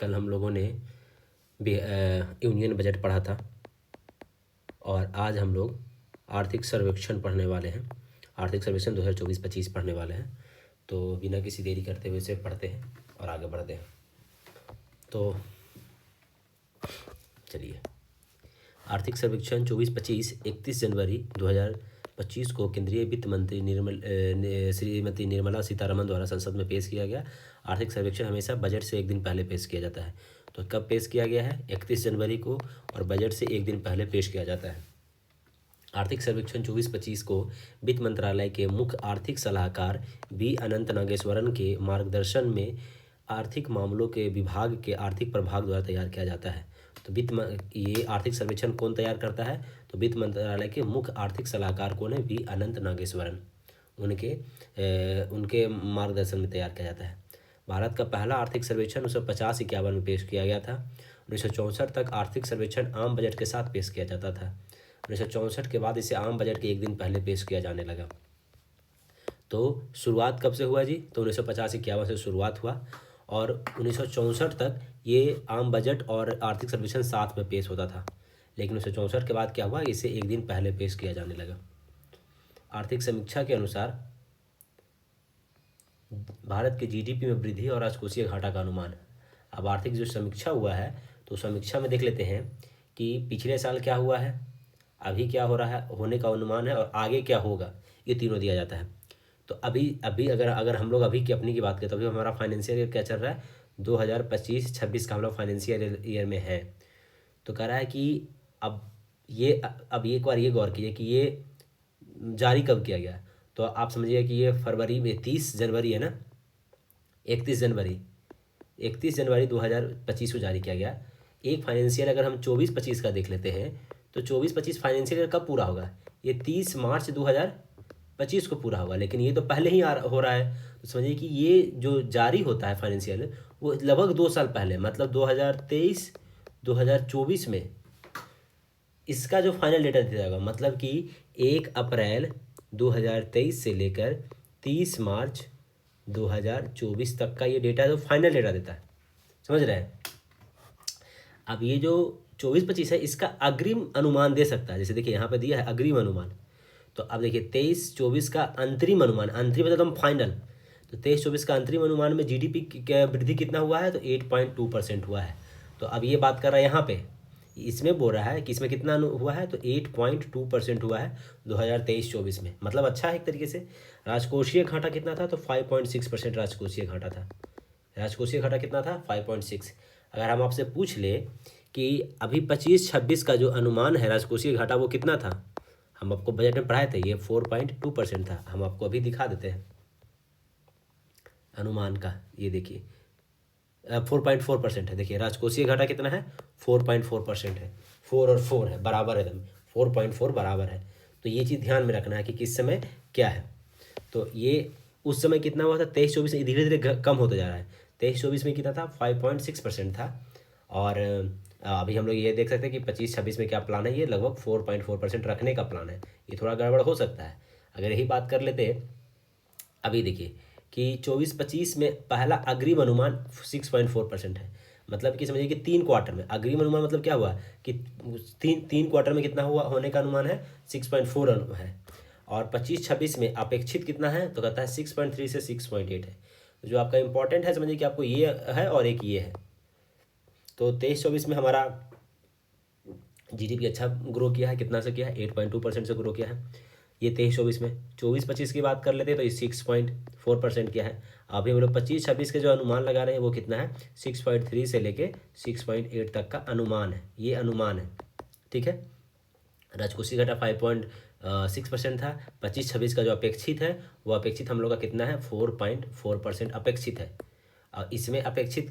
कल हम लोगों ने यूनियन बजट पढ़ा था और आज हम लोग आर्थिक सर्वेक्षण पढ़ने वाले हैं। आर्थिक सर्वेक्षण 2024-25 पढ़ने वाले हैं। तो बिना किसी देरी करते हुए इसे पढ़ते हैं और आगे बढ़ते हैं। तो चलिए, आर्थिक सर्वेक्षण 24-25 31 जनवरी 2025 को केंद्रीय वित्त मंत्री श्रीमती निर्मला सीतारमण द्वारा संसद में पेश किया गया। आर्थिक सर्वेक्षण हमेशा बजट से एक दिन पहले पेश किया जाता है। तो कब पेश किया गया है? 31 जनवरी को, और बजट से एक दिन पहले पेश किया जाता है। आर्थिक सर्वेक्षण 24-25 को वित्त मंत्रालय के मुख्य आर्थिक सलाहकार बी अनंत नागेश्वरन के मार्गदर्शन में आर्थिक मामलों के विभाग के आर्थिक प्रभाग द्वारा तैयार किया जाता है। तो ये आर्थिक सर्वेक्षण कौन तैयार करता है? तो वित्त मंत्रालय के मुख्य आर्थिक सलाहकार कौन है? बी अनंत नागेश्वरन। उनके मार्गदर्शन में तैयार किया जाता है। भारत का पहला आर्थिक सर्वेक्षण 1950-51 में पेश किया गया था। 1964 तक आर्थिक सर्वेक्षण आम बजट के साथ पेश किया जाता था। 1964 के बाद इसे आम बजट के एक दिन पहले पेश किया जाने लगा। तो शुरुआत कब से हुआ जी? तो 1950-51 से शुरुआत हुआ और 1964 तक ये आम बजट और आर्थिक सर्वेक्षण साथ में पेश होता था। लेकिन 1964 के बाद क्या हुआ? इसे एक दिन पहले पेश किया जाने लगा। आर्थिक समीक्षा के अनुसार भारत के जीडीपी में वृद्धि और राजकोषीय घाटा का अनुमान। अब आर्थिक जो समीक्षा हुआ है तो समीक्षा में देख लेते हैं कि पिछले साल क्या हुआ है, अभी क्या हो रहा है, होने का अनुमान है, और आगे क्या होगा, ये तीनों दिया जाता है। तो अभी अगर हम लोग अभी की अपनी की बात करें तो अभी हमारा फाइनेंशियल ईयर क्या चल रहा है? 2025-26 का हम लोग फाइनेंशियल ईयर में है। तो कह रहा है कि अब एक बार ये गौर कीजिए कि ये जारी कब किया गया। तो आप समझिए कि ये फरवरी में 30 जनवरी है ना, 31 जनवरी 2025 को जारी किया गया। एक फाइनेंशियल अगर हम 24-25 का देख लेते हैं तो 24-25 फाइनेंशियल ईयर कब पूरा होगा? ये 30 मार्च 2025 को पूरा होगा, लेकिन ये तो पहले ही हो रहा है। तो समझिए कि ये जो जारी होता है फाइनेंशियल, वो लगभग 2 साल पहले, मतलब 2023-2024 में इसका जो फाइनल डेटा दिया जाएगा। मतलब कि 1 अप्रैल 2023 से लेकर 30 मार्च 2024 तक का ये डेटा जो फाइनल डेटा देता है, समझ रहे हैं। अब ये जो 24-25 है इसका अग्रिम अनुमान दे सकता है। जैसे देखिए यहाँ पे दिया है अग्रिम अनुमान। तो अब देखिए 23-24 का अंतरिम अनुमान, अंतरिम मतलब हम फाइनल। तो 23-24 का अंतरिम अनुमान में जीडीपी की वृद्धि कितना हुआ है? तो 8.2% हुआ है। तो अब ये बात कर रहा है यहाँ पे, इसमें बोल रहा है कि इसमें कितना हुआ है? तो 8.2% हुआ है 2023-24 में। मतलब अच्छा है एक तरीके से। राजकोषीय घाटा कितना था? तो 5.6% राजकोषीय घाटा था। राजकोषीय घाटा कितना था? 5.6। अगर हम आपसे पूछ ले कि अभी 25-26 का जो अनुमान है राजकोषीय घाटा वो कितना था, हम आपको बजट में पढ़ाए थे, ये 4.2% था। हम आपको अभी दिखा देते हैं अनुमान का। ये देखिए 4.4% है। देखिए राजकोषीय घाटा कितना है? 4.4% है। 4 और 4 है, बराबर है एकदम, 4.4 बराबर है। तो ये चीज़ ध्यान में रखना है कि किस समय क्या है। तो ये उस समय कितना हुआ था? 23-24 में धीरे धीरे कम होता जा रहा है। 23-24 में कितना था? 5.6% था। और अभी हम लोग ये देख सकते हैं कि 25-26 में क्या प्लान है, ये लगभग 4.4% रखने का प्लान है। ये थोड़ा गड़बड़ हो सकता है। अगर यही बात कर लेते, अभी देखिए कि 24-25 में पहला अग्रिम अनुमान 6.4% है। मतलब कि समझिए कि 3 क्वार्टर में अग्रिम अनुमान मतलब क्या हुआ कि तीन क्वार्टर में कितना हुआ होने का अनुमान है? 6.4 है। और 25-26 में अपेक्षित कितना है? तो कहता है 6.3 से 6.8 है। जो आपका इंपॉर्टेंट है, समझिए कि आपको ये है और एक ये है। तो 23-24 में हमारा जीडीपी अच्छा ग्रो किया है। कितना से किया है? 8.2% से ग्रो किया है ये 23-24 में। 24-25 की बात कर लेते हैं तो ये 6.4% किया है। अभी हम लोग 25-26 के जो अनुमान लगा रहे हैं वो कितना है? 6.3 से लेके 6.8 तक का अनुमान है। ये अनुमान है, ठीक है। राजकोषीय घाटा 5.6% था। 25-26 का जो अपेक्षित है वो अपेक्षित हम लोग का कितना है? 4.4% अपेक्षित है। इसमें अपेक्षित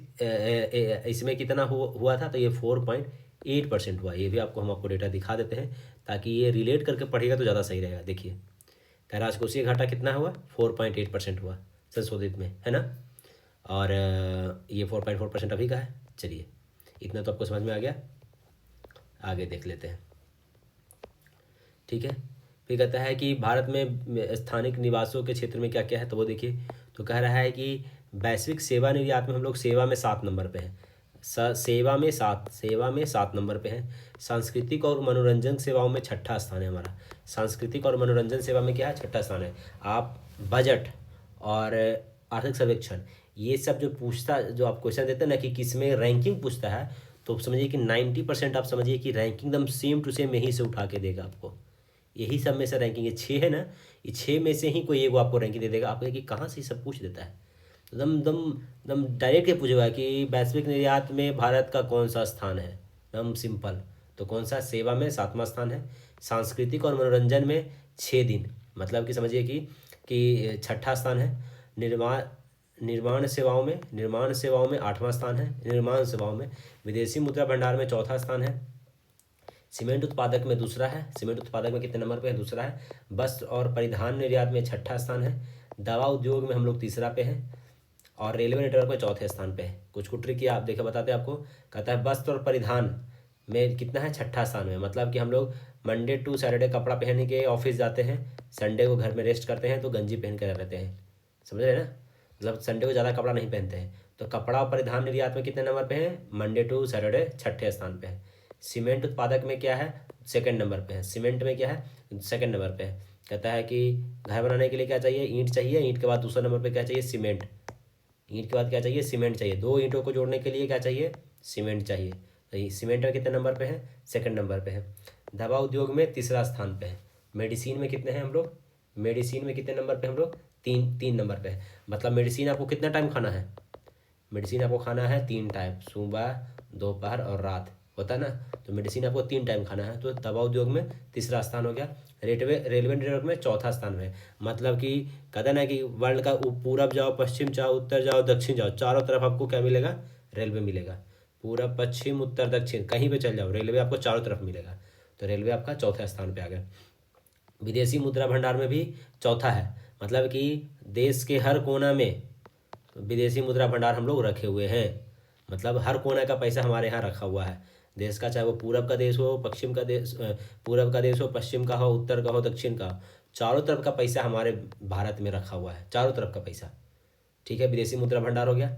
इसमें कितना हुआ था? तो ये 4.8% हुआ। ये भी हम आपको डेटा दिखा देते हैं ताकि ये रिलेट करके पढ़ेगा तो ज़्यादा सही रहेगा। देखिए राजकोषीय घाटा कितना हुआ? 4.8% हुआ संशोधित में, है ना। और ये 4.4% अभी का है। चलिए इतना तो आपको समझ में आ गया। आगे देख लेते हैं, ठीक है। फिर कहता है कि भारत में स्थानिक निवासों के क्षेत्र में क्या क्या है, तो वो देखिए। तो कह रहा है कि वैश्विक सेवा निर्यात में हम लोग सेवा में 7 नंबर पे हैं। सेवा में 7 नंबर पे है। सांस्कृतिक और मनोरंजन सेवाओं में छठा स्थान है हमारा। सांस्कृतिक और मनोरंजन सेवा में क्या है, छठा स्थान है। आप बजट और आर्थिक सर्वेक्षण ये सब जो पूछता, जो आप क्वेश्चन देते हैं ना कि किस में रैंकिंग पूछता है, तो समझिए कि 90% आप समझिए कि रैंकिंग एकदम सेम टू सेम यहीं से उठा के देगा आपको। यही सब में से रैंकिंग, ये 6 है ना, ये 6 में से ही कोई एक वो आपको रैंकिंग दे देगा। आपको कि कहाँ से सब पूछ देता है, एकदम दम दम डायरेक्ट ये पूछेगा कि वैश्विक निर्यात में भारत का कौन सा स्थान है, एकदम सिंपल। तो कौन सा, सेवा में 7वां स्थान है। सांस्कृतिक और मनोरंजन में 6 दिन, मतलब कि समझिए कि छठा स्थान है। निर्माण निर्माण सेवाओं में 8वां स्थान है। निर्माण सेवाओं में विदेशी मुद्रा भंडार में 4था स्थान है। सीमेंट उत्पादक में दूसरा है। सीमेंट उत्पादक में कितने नंबर पे है, दूसरा है। वस्त्र और परिधान निर्यात में 6ठा स्थान है। दवा उद्योग में हम लोग तीसरा पे हैं और रेलवे नेटवर्क में 4थे स्थान पे है। कुछ ट्रिक आप देखे बताते हैं आपको। कहता है वस्त्र और परिधान में कितना है, 6ठा स्थान में। मतलब कि हम लोग मंडे टू सैटरडे कपड़ा पहन के ऑफिस जाते हैं, संडे को घर में रेस्ट करते हैं, तो गंजी पहन कर रहते हैं, समझ रहे हैं ना। मतलब संडे को ज़्यादा कपड़ा नहीं पहनते हैं। तो कपड़ा और परिधान निर्यात में कितने नंबर पे हैं, मंडे टू सैटरडे 6ठे स्थान पे है। सीमेंट उत्पादक में क्या है, 2nd नंबर पे है। सीमेंट में क्या है, 2nd नंबर पे है। कहता है कि घर बनाने के लिए क्या चाहिए, ईंट चाहिए। ईंट के बाद दूसरा नंबर पे क्या चाहिए, सीमेंट। ईंट के बाद क्या चाहिए, सीमेंट चाहिए। 2 ईंटों को जोड़ने के लिए क्या चाहिए, सीमेंट चाहिए। तो ये सीमेंट में कितने नंबर पे है, 2nd नंबर पे है। दवा उद्योग में तीसरा स्थान पे है। मेडिसिन में कितने हैं हम लोग, मेडिसिन में कितने नंबर पे हम लोग, 3 नंबर पे है। मतलब मेडिसिन आपको कितना टाइम खाना है, मेडिसिन आपको खाना है 3 टाइम, सुबह दोपहर और रात, होता है ना। तो मेडिसिन आपको 3 टाइम खाना है। तो दवा उद्योग में तीसरा स्थान हो गया। रेलवे नेटवर्क में 4था स्थान में। मतलब कि कहते ना कि वर्ल्ड का पूरब जाओ, पश्चिम जाओ, उत्तर जाओ, दक्षिण जाओ, चारों तरफ आपको क्या मिलेगा, रेलवे मिलेगा। पूरब पश्चिम उत्तर दक्षिण कहीं पे चल जाओ, रेलवे आपको चारों तरफ मिलेगा। तो रेलवे आपका 4थे स्थान पे आ गया। विदेशी मुद्रा भंडार में भी 4था है। मतलब कि देश के हर कोना में विदेशी मुद्रा भंडार हम लोग रखे हुए हैं। मतलब हर कोना का पैसा हमारे यहाँ रखा हुआ है देश का, चाहे वो पूरब का देश हो, पश्चिम का देश, पूरब का देश हो, पश्चिम का हो, उत्तर का हो, दक्षिण का, चारों तरफ का पैसा हमारे भारत में रखा हुआ है, चारों तरफ का पैसा। ठीक है, विदेशी मुद्रा भंडार हो गया।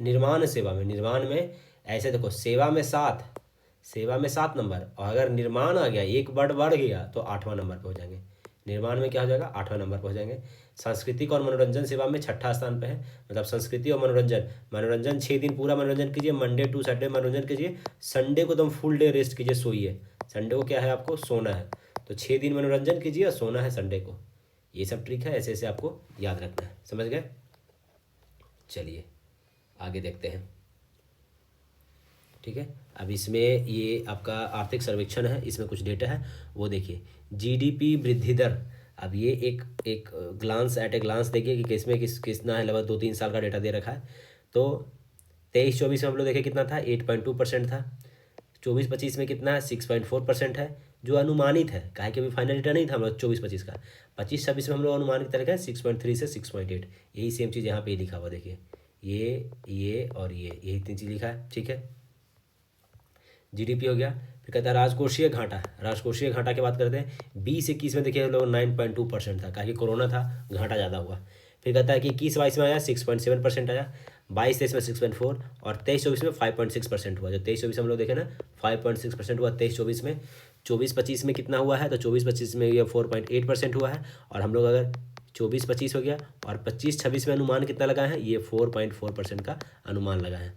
निर्माण में ऐसे देखो, सेवा में 7 नंबर, और अगर निर्माण आ गया, एक बढ़ गया तो 8वां नंबर पर हो जाएंगे। निर्माण में क्या हो जाएगा, 8वां नंबर पर हो जाएंगे। सांस्कृतिक और मनोरंजन सेवा में 6ठा स्थान पे है। मतलब संस्कृति और मनोरंजन 6 दिन पूरा मनोरंजन कीजिए, मंडे टू सैटरडे मनोरंजन कीजिए, संडे को एकदम फुल डे रेस्ट कीजिए, सोइए। संडे को क्या है, आपको सोना है। तो 6 दिन मनोरंजन कीजिए और सोना है संडे को। ये सब ट्रिक है, ऐसे ऐसे आपको याद रखना है, समझ गए। चलिए आगे देखते हैं। ठीक है, अब इसमें ये आपका आर्थिक सर्वेक्षण है, इसमें कुछ डेटा है वो देखिए। जीडीपी वृद्धि दर, अब ये एक ग्लांस एट ए ग्लांस देखिए कि किसमें कितना है। लगभग 2-3 साल का डेटा दे रखा है। तो 23-24 में हम लोग देखें कितना था, 8.2% था। 24-25 में कितना है, 6.4% है, जो अनुमानित है। काहे कि अभी फाइनल डेटा नहीं था हम लोग 24-25 का। 25-26 में हम लोग अनुमानित तरीका है 6.3 से 6.8। यही सेम चीज़ यहाँ पे लिखा हुआ देखिए, ये और ये, यही 3 चीज़ लिखा है। ठीक है, जीडीपी हो गया। फिर कहता है राजकोषीय घाटा। राजकोषीय घाटा की बात करते हैं, 20-21 में देखिए हम लोग 9.2% था, काहे कोरोना था, घाटा ज़्यादा हुआ। फिर कहता है कि 21-22 में आया 6.7% आया, 22-23 में 6.4, और 23-24 में 5.6% हुआ। जो 23-24 हम लोग देखें ना 5.6% हुआ 23-24 में। 24-25 में कितना हुआ है, तो 24-25 में ये 4.8% हुआ है। और हम लोग अगर 24-25 हो गया और 25-26 में अनुमान कितना लगा है, ये 4.4% का अनुमान लगा है।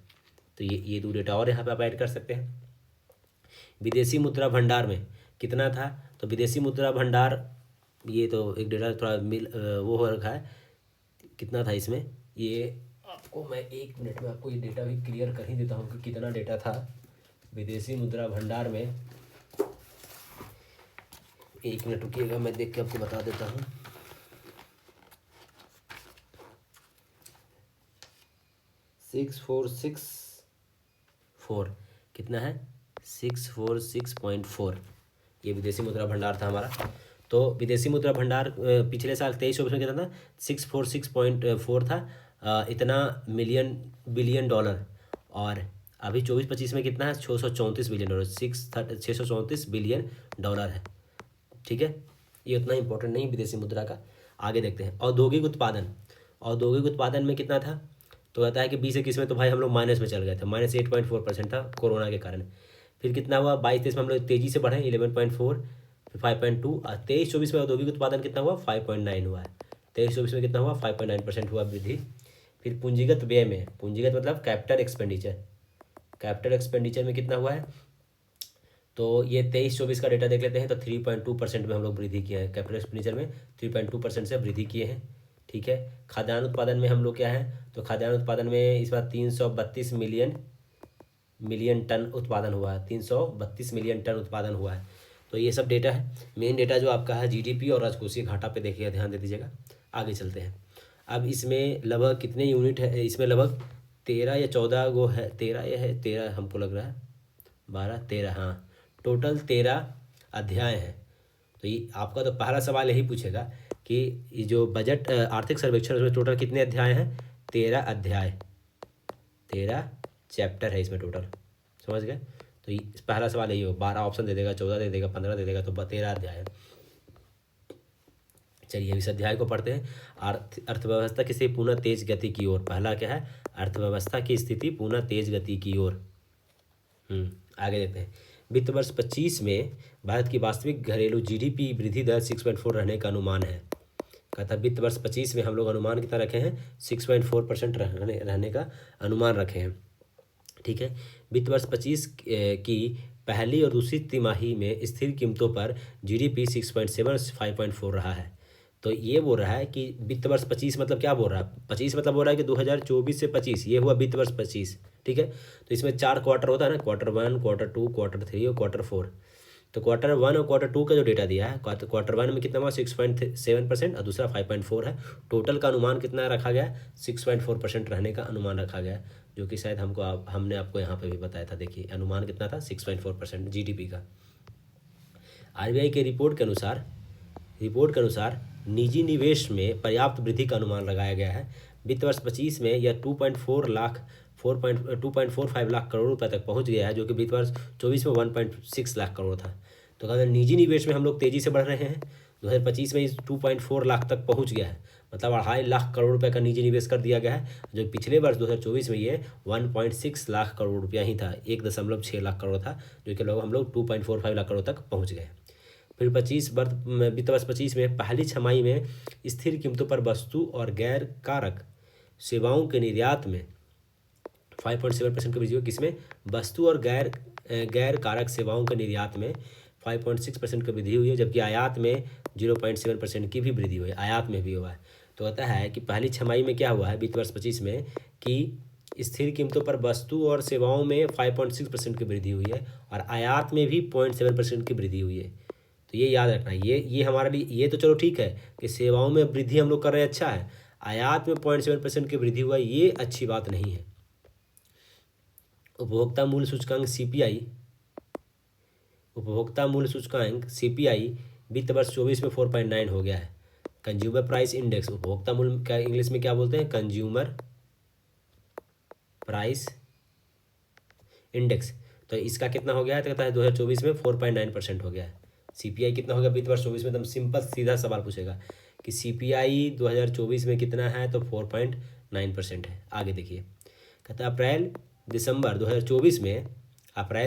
तो ये 2 डेटा और यहाँ पे आप ऐड कर सकते हैं। विदेशी मुद्रा भंडार में कितना था, तो विदेशी मुद्रा भंडार, ये तो एक डेटा थोड़ा वो हो रखा है, कितना था इसमें। ये आपको मैं 1 मिनट में आपको ये डेटा भी क्लियर कर ही देता हूँ कि कितना डेटा था विदेशी मुद्रा भंडार में। 1 मिनट रुकिएगा, मैं देख के आपको बता देता हूँ। कितना है, 646.4, ये विदेशी मुद्रा भंडार था हमारा। तो विदेशी मुद्रा भंडार पिछले साल 23-24 में कितना था, 646.4 था, इतना बिलियन डॉलर। और अभी 24-25 में कितना है, 634 बिलियन डॉलर, 634 बिलियन डॉलर है। ठीक है, ये उतना इंपॉर्टेंट नहीं विदेशी मुद्रा का। आगे देखते हैं। औद्योगिक उत्पादन में कितना था, तो कहता है कि 20-21 में तो भाई हम लोग माइनस में चल गए थे, -8.4% था कोरोना के कारण। फिर कितना हुआ 22-23 में हम लोग तेज़ी से बढ़े 11.4, फिर 5.2। 23-24 में औद्योगिक उत्पादन कितना हुआ 5.9 हुआ है। 23-24 में कितना हुआ 5.9% हुआ वृद्धि। फिर पूंजीगत व्यय में, पूंजीगत मतलब कैपिटल एक्सपेंडिचर, कैपिटल एक्सपेंडिचर में कितना हुआ है, तो ये 23-24 का डेटा देख लेते हैं। तो 3.2% में हम लोग वृद्धि किए हैं कैपिटल एक्सपेंडिचर में, 3.2% से वृद्धि किए हैं। ठीक है। खाद्यान्न उत्पादन में हम लोग क्या है, तो खाद्यान्न उत्पादन में इस बार 332 मिलियन टन उत्पादन हुआ है, 332 मिलियन टन उत्पादन हुआ है। तो ये सब डेटा है। मेन डेटा जो आपका है जीडीपी और राजकोषीय घाटा पे देखिएगा, ध्यान दे दीजिएगा। आगे चलते हैं। अब इसमें लगभग कितने यूनिट है, इसमें लगभग 13 या 14 गो है, 13 या है 13 हमको लग रहा है, 12-13, हाँ टोटल 13 अध्याय हैं। तो ये आपका तो पहला सवाल यही पूछेगा कि ये जो बजट आर्थिक सर्वेक्षण उसमें टोटल कितने अध्याय हैं, 13 अध्याय, 13 चैप्टर है इसमें टोटल, समझ गए। तो ये पहला सवाल यही हो, 12 ऑप्शन दे देगा, 14 दे देगा, 15 दे देगा, तो 13 अध्याय है। चलिए इस अध्याय को पढ़ते हैं। अर्थव्यवस्था की स्थिति पुनः तेज गति की ओर। पहला क्या है, अर्थव्यवस्था की स्थिति पुनः तेज गति की ओर। आगे देखते हैं। वित्त वर्ष 25 में भारत की वास्तविक घरेलू जीडीपी वृद्धि दर 6.4 रहने का अनुमान है। कहता वित्त वर्ष 25 में हम लोग अनुमान कितना रखे हैं, 6.4% रहने का अनुमान रखे हैं। ठीक है। वित्त वर्ष 25 की पहली और दूसरी तिमाही में स्थिर कीमतों पर जीडीपी 6.7 5.4 रहा है। तो ये बोल रहा है कि वित्त वर्ष 25 मतलब क्या बोल रहा है, 25 मतलब बोल रहा है कि 2024 से 25, ये हुआ वित्त वर्ष 25। ठीक है। तो इसमें 4 क्वार्टर होता है ना, Q1, Q2, Q3 और Q4। तो Q1 और Q2 का जो डेटा दिया है, Q1 में कितना हुआ 6.7% और दूसरा 5.4 है। टोटल का अनुमान कितना रखा गया, 6.4% रहने का अनुमान रखा गया, जो कि शायद हमने आपको यहाँ पे भी बताया था। देखिए अनुमान कितना था, 6.4% जीडीपी का। आरबीआई के रिपोर्ट के अनुसार निजी निवेश में पर्याप्त वृद्धि का अनुमान लगाया गया है। वित्त वर्ष 25 में यह 2.45 लाख करोड़ रुपए तक पहुंच गया है, जो कि वित्त वर्ष 24 में 1.6 लाख करोड़ था। तो कहते हैं निजी निवेश में हम लोग तेज़ी से बढ़ रहे हैं। 2025 में इस 2.4 लाख तक पहुंच गया है, मतलब 2.5 लाख करोड़ रुपए का निजी निवेश कर दिया गया है, जो पिछले वर्ष 2024 में ये 1.6 लाख करोड़ रुपया ही था, 1.6 लाख करोड़ था, जो कि लोग हम लोग 2.45 लाख करोड़ तक पहुँच गए। फिर वित्त वर्ष 25 में पहली छमाही में स्थिर कीमतों पर वस्तु और गैर कारक सेवाओं के निर्यात में 5.7% की वृद्धि हुई। किसमें, वस्तु और गैर कारक सेवाओं के निर्यात में 5.6% की वृद्धि हुई है, जबकि आयात में 0.7% की भी वृद्धि हुई है, आयात में भी हुआ है। तो कहता है कि पहली छमाही में क्या हुआ है वित्त वर्ष 25 में कि स्थिर कीमतों पर वस्तु और सेवाओं में 5.6% की वृद्धि हुई है और आयात में भी 0.7% की वृद्धि हुई है। तो ये याद रखना है, ये हमारे लिए, ये तो चलो ठीक है कि सेवाओं में वृद्धि हम लोग कर रहे हैं, अच्छा है। आयात में 0.7% की वृद्धि हुआ, ये अच्छी बात नहीं है। उपभोक्ता मूल्य सूचकांक सीपीआई वित्त वर्ष 24 में 4.9 हो गया है। कंज्यूमर प्राइस इंडेक्स, उपभोक्ता मूल्य का इंग्लिश में क्या बोलते हैं, कंज्यूमर प्राइस इंडेक्स। तो इसका कितना हो गया है, तो कहता है 2024 में 4.9% हो गया है। सीपीआई कितना हो गया वित्त वर्ष 24 में, एकदम सिंपल सीधा सवाल पूछेगा कि सीपीआई 2024 में कितना है, तो 4.9% है। आगे देखिए, कहता है अप्रैल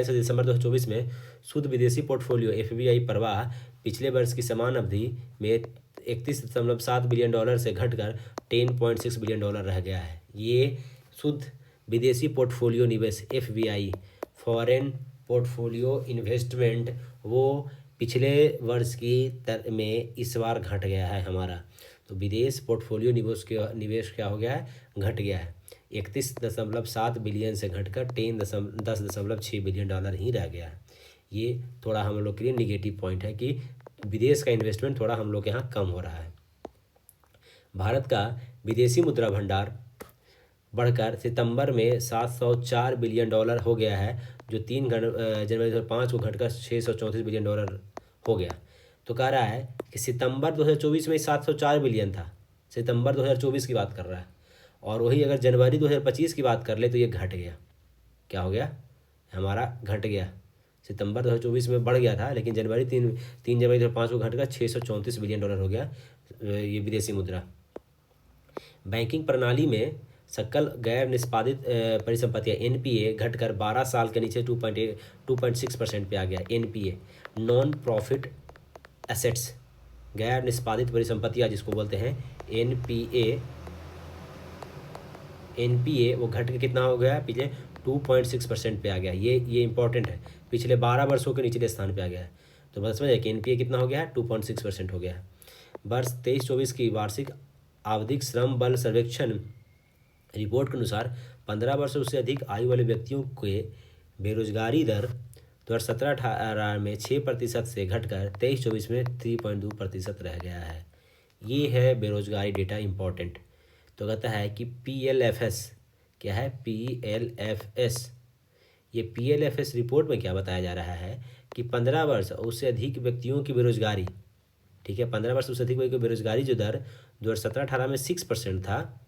से दिसंबर 2024 में शुद्ध विदेशी पोर्टफोलियो एफबीआई प्रवाह पिछले वर्ष की समान अवधि में 31.7 बिलियन डॉलर से घटकर 10.6 बिलियन डॉलर रह गया है। ये शुद्ध विदेशी पोर्टफोलियो निवेश एफबीआई, फॉरेन पोर्टफोलियो इन्वेस्टमेंट, वो पिछले वर्ष की में इस बार घट गया है हमारा। तो विदेश पोर्टफोलियो निवेश क्या हो गया है, घट गया है, 31.7 बिलियन से घटकर 10.6 बिलियन डॉलर ही रह गया है। ये थोड़ा हम लोग के लिए निगेटिव पॉइंट है कि विदेश का इन्वेस्टमेंट थोड़ा हम लोग के यहाँ कम हो रहा है। भारत का विदेशी मुद्रा भंडार बढ़कर सितंबर में 704 बिलियन डॉलर हो गया है, जो जनवरी 2005 को घटकर 634 बिलियन डॉलर हो गया। तो कह रहा है कि सितंबर 2024 में 704 बिलियन था, सितंबर 2024 की बात कर रहा है, और वही अगर जनवरी 2025 की बात कर ले तो ये घट गया। क्या हो गया, हमारा घट गया। सितंबर 2024 में बढ़ गया था, लेकिन तीन जनवरी 2005 को घटकर 634 बिलियन डॉलर हो गया ये विदेशी मुद्रा। बैंकिंग प्रणाली में सकल गैर निष्पादित परिसंपत्तियाँ एनपीए घटकर 12 साल के नीचे 2.6% पे आ गया। एनपीए नॉन प्रॉफिट एसेट्स, गैर निष्पादित परिसंपत्तियाँ जिसको बोलते हैं एनपीए, एनपीए वो घट के कितना हो गया पिछले 2.6% पे आ गया। ये इंपॉर्टेंट है, पिछले 12 वर्षों के निचले स्थान पे आ गया है। तो बस समझे कि एनपीए कितना हो गया है, 2.6% हो गया है। वर्ष 23-24 की वार्षिक आवधिक श्रम बल सर्वेक्षण रिपोर्ट के अनुसार 15 वर्ष से उससे अधिक आयु वाले व्यक्तियों के बेरोजगारी दर 2017-18 में 6% से घटकर 23-24 में 3.2% रह गया है। ये है बेरोजगारी डेटा इंपॉर्टेंट। तो कहता है कि PLFS क्या है, PLFS, ये PLFS रिपोर्ट में क्या बताया जा रहा है कि 15 वर्ष और उससे अधिक व्यक्तियों की बेरोजगारी, ठीक है, 15 वर्ष उससे अधिक व्यक्तियों की बेरोजगारी जो दर 2017-18 में 6% था,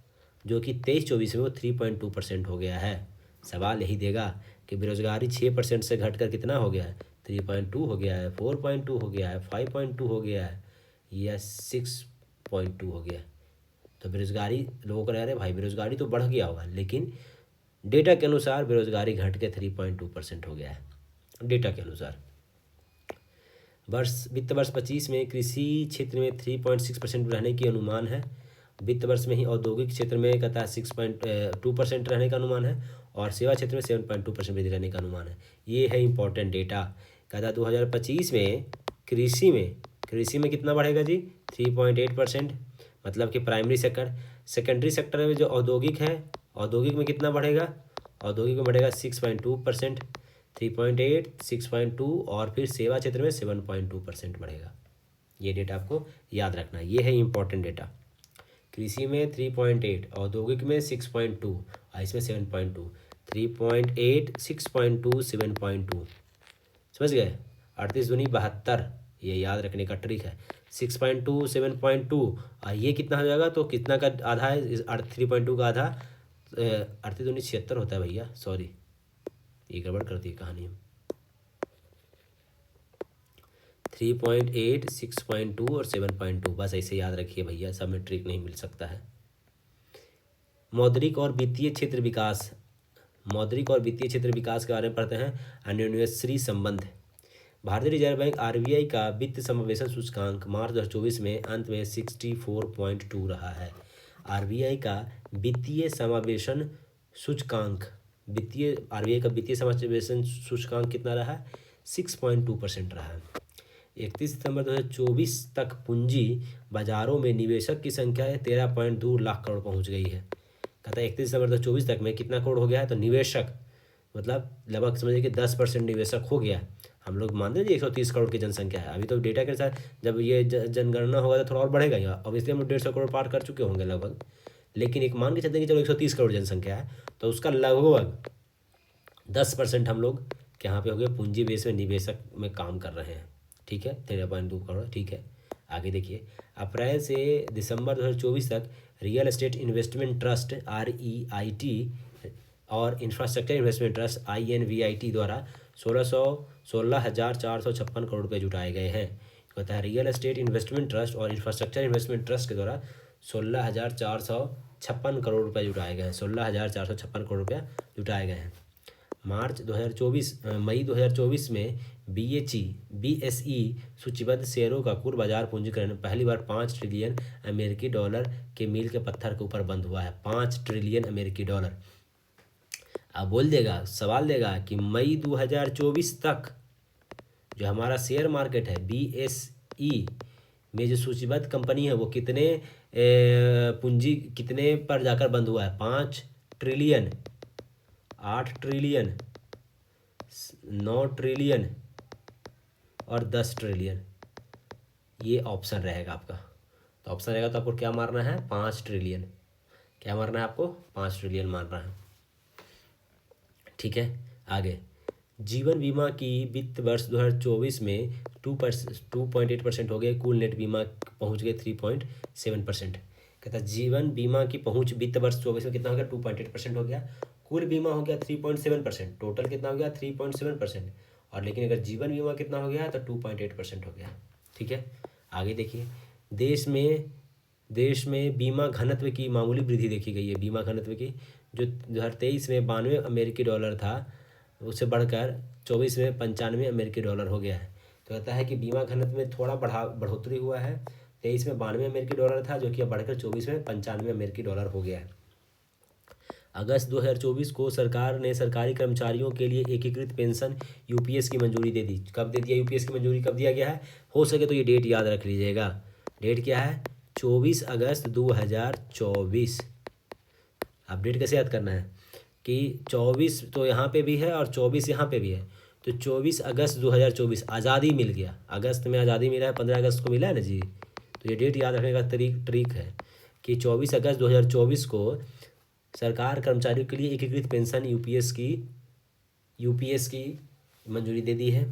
जो कि 23-24 में वो 3.2% हो गया है। सवाल यही देगा कि बेरोजगारी 6% से घटकर कितना हो गया है, 3.2 हो गया है, 4.2 हो गया है, 5.2 हो गया है या 6.2 हो गया है। तो बेरोजगारी, लोगों को लग रहा है भाई बेरोजगारी तो बढ़ गया होगा, लेकिन डेटा के अनुसार बेरोजगारी घट के 3.2% हो गया है, डेटा के अनुसार। वित्त वर्ष 25 में कृषि क्षेत्र में 3.6% रहने की अनुमान है। वित्त वर्ष में ही औद्योगिक क्षेत्र में कहता है 6.2% रहने का अनुमान है, और सेवा क्षेत्र में 7.2% वृद्धि रहने का अनुमान है। ये है इंपॉर्टेंट डेटा। कहता है 2025 में कृषि में कितना बढ़ेगा जी, 3.8%, मतलब कि प्राइमरी सेक्टर। सेकेंडरी सेक्टर में जो औद्योगिक है, औद्योगिक में कितना बढ़ेगा, औद्योगिक में बढ़ेगा 6.2%, 3.8, 6.2, और फिर सेवा क्षेत्र में 7.2% बढ़ेगा। ये डेटा आपको याद रखना है, ये है इंपॉर्टेंट डेटा। कृषि में 3.8, औद्योगिक में 6.2, और इसमें 7.2, 3.8, 6.2, 7.2, समझ गए। 38 दूनी 72, ये याद रखने का ट्रिक है। 6.2, 7.2, और ये कितना हो जाएगा, तो कितना का आधा है, 3.2 का आधा 38 दूनी 76 होता है भैया, सॉरी ये गड़बड़ कर दी कहानी। 3.8, 6.2 और 7.2, बस ऐसे याद रखिए भैया, सब में ट्रिक नहीं मिल सकता है। मौद्रिक और वित्तीय क्षेत्र विकास, मौद्रिक और वित्तीय क्षेत्र विकास के बारे में पढ़ते हैं। अन्योन्याश्रय संबंध। भारतीय रिजर्व बैंक RBI का वित्त समावेशन सूचकांक मार्च 2024 में अंत में 64.2 रहा है। RBI का वित्तीय समावेशन सूचकांक, RBI का वित्तीय समावेशन सूचकांक कितना रहा है, 6.2% रहा है। 31 सितंबर 2024 तक पूंजी बाजारों में निवेशक की संख्या 13.2 लाख करोड़ पहुंच गई है। कहता है 31 दिसंबर 2024 तक में कितना करोड़ हो गया है, तो निवेशक मतलब लगभग समझिए कि 10% निवेशक हो गया। हम लोग मानते हैं जी 130 करोड़ की जनसंख्या है, अभी तो डेटा के साथ जब ये जनगणना होगा तो थोड़ा और बढ़ेगा, या ऑब्वियसली हम लोग 150 करोड़ पार कर चुके होंगे लगभग, लेकिन एक मान के चलते हैं कि चलो 130 करोड़ जनसंख्या है, तो उसका लगभग 10% हम लोग यहाँ पे हो गए पूंजी बेस में निवेशक में काम कर रहे हैं, ठीक है, 13.2 करोड़, ठीक है। आगे देखिए, अप्रैल से दिसंबर 2024 तक real estate investment trust REIT और इंफ्रास्ट्रक्चर इन्वेस्टमेंट ट्रस्ट INVIT द्वारा 16,456 करोड़ रुपये जुटाए गए हैं। कहता है रियल एस्टेट इन्वेस्टमेंट ट्रस्ट और इंफ्रास्ट्रक्चर इन्वेस्टमेंट ट्रस्ट के द्वारा 16,456 करोड़ रुपये जुटाए गए हैं, 16,456 करोड़ रुपया जुटाए गए हैं। मई 2024 में BSE सूचीबद्ध शेयरों का कुल बाजार पूंजीकरण पहली बार $5 ट्रिलियन के मील के पत्थर के ऊपर बंद हुआ है। $5 ट्रिलियन। अब बोल देगा, सवाल देगा कि मई 2024 तक जो हमारा शेयर मार्केट है BSE में जो सूचीबद्ध कंपनी है वो कितने पूंजी कितने पर जाकर बंद हुआ है, 5 ट्रिलियन, 8 ट्रिलियन, 9 ट्रिलियन और 10 ट्रिलियन। ये ऑप्शन रहेगा आपका। तो ऑप्शन रहेगा तो आपको क्या मारना है, 5 ट्रिलियन। क्या मारना है आपको, 5 ट्रिलियन मारना है, ठीक है। आगे, जीवन बीमा की वित्त वर्ष 2024 में 2.8% हो गए, कुल नेट बीमा पहुंच गए 3.7%। कहता है जीवन बीमा की पहुंच वित्त वर्ष 24 में कितना हो गया, 2.8% हो गया, कुल बीमा हो गया 3.7%, टोटल कितना हो गया 3.7%, और लेकिन अगर जीवन बीमा कितना हो गया तो 2.8% हो गया, ठीक है। आगे देखिए, देश में देश में बीमा घनत्व की मामूली वृद्धि देखी गई है। बीमा घनत्व की जो 2023 में 92 अमेरिकी डॉलर था, उससे बढ़कर 24 में 95 अमेरिकी डॉलर हो गया है। तो कहता है कि बीमा घनत्व में थोड़ा बढ़ोतरी हुआ है। 23 में 92 अमेरिकी डॉलर था, जो कि अब बढ़कर 24 में 95 अमेरिकी डॉलर हो गया है। अगस्त 2024 को सरकार ने सरकारी कर्मचारियों के लिए एकीकृत पेंशन यूपीएस की मंजूरी दे दी। कब दे दिया? यूपीएस की मंजूरी कब दिया गया है? हो सके तो ये डेट याद रख लीजिएगा। डेट क्या है? 24 अगस्त 2024। अब डेट कैसे याद करना है कि 24 तो यहाँ पे भी है और 24 यहाँ पे भी है। तो 24 अगस्त 2024 आज़ादी मिल गया। अगस्त में आज़ादी मिला है, 15 अगस्त को मिला है ना जी। तो ये डेट याद रखने का ट्रिक है कि 24 अगस्त 2024 को सरकार कर्मचारियों के लिए एकीकृत पेंशन यूपीएस की मंजूरी दे दी है।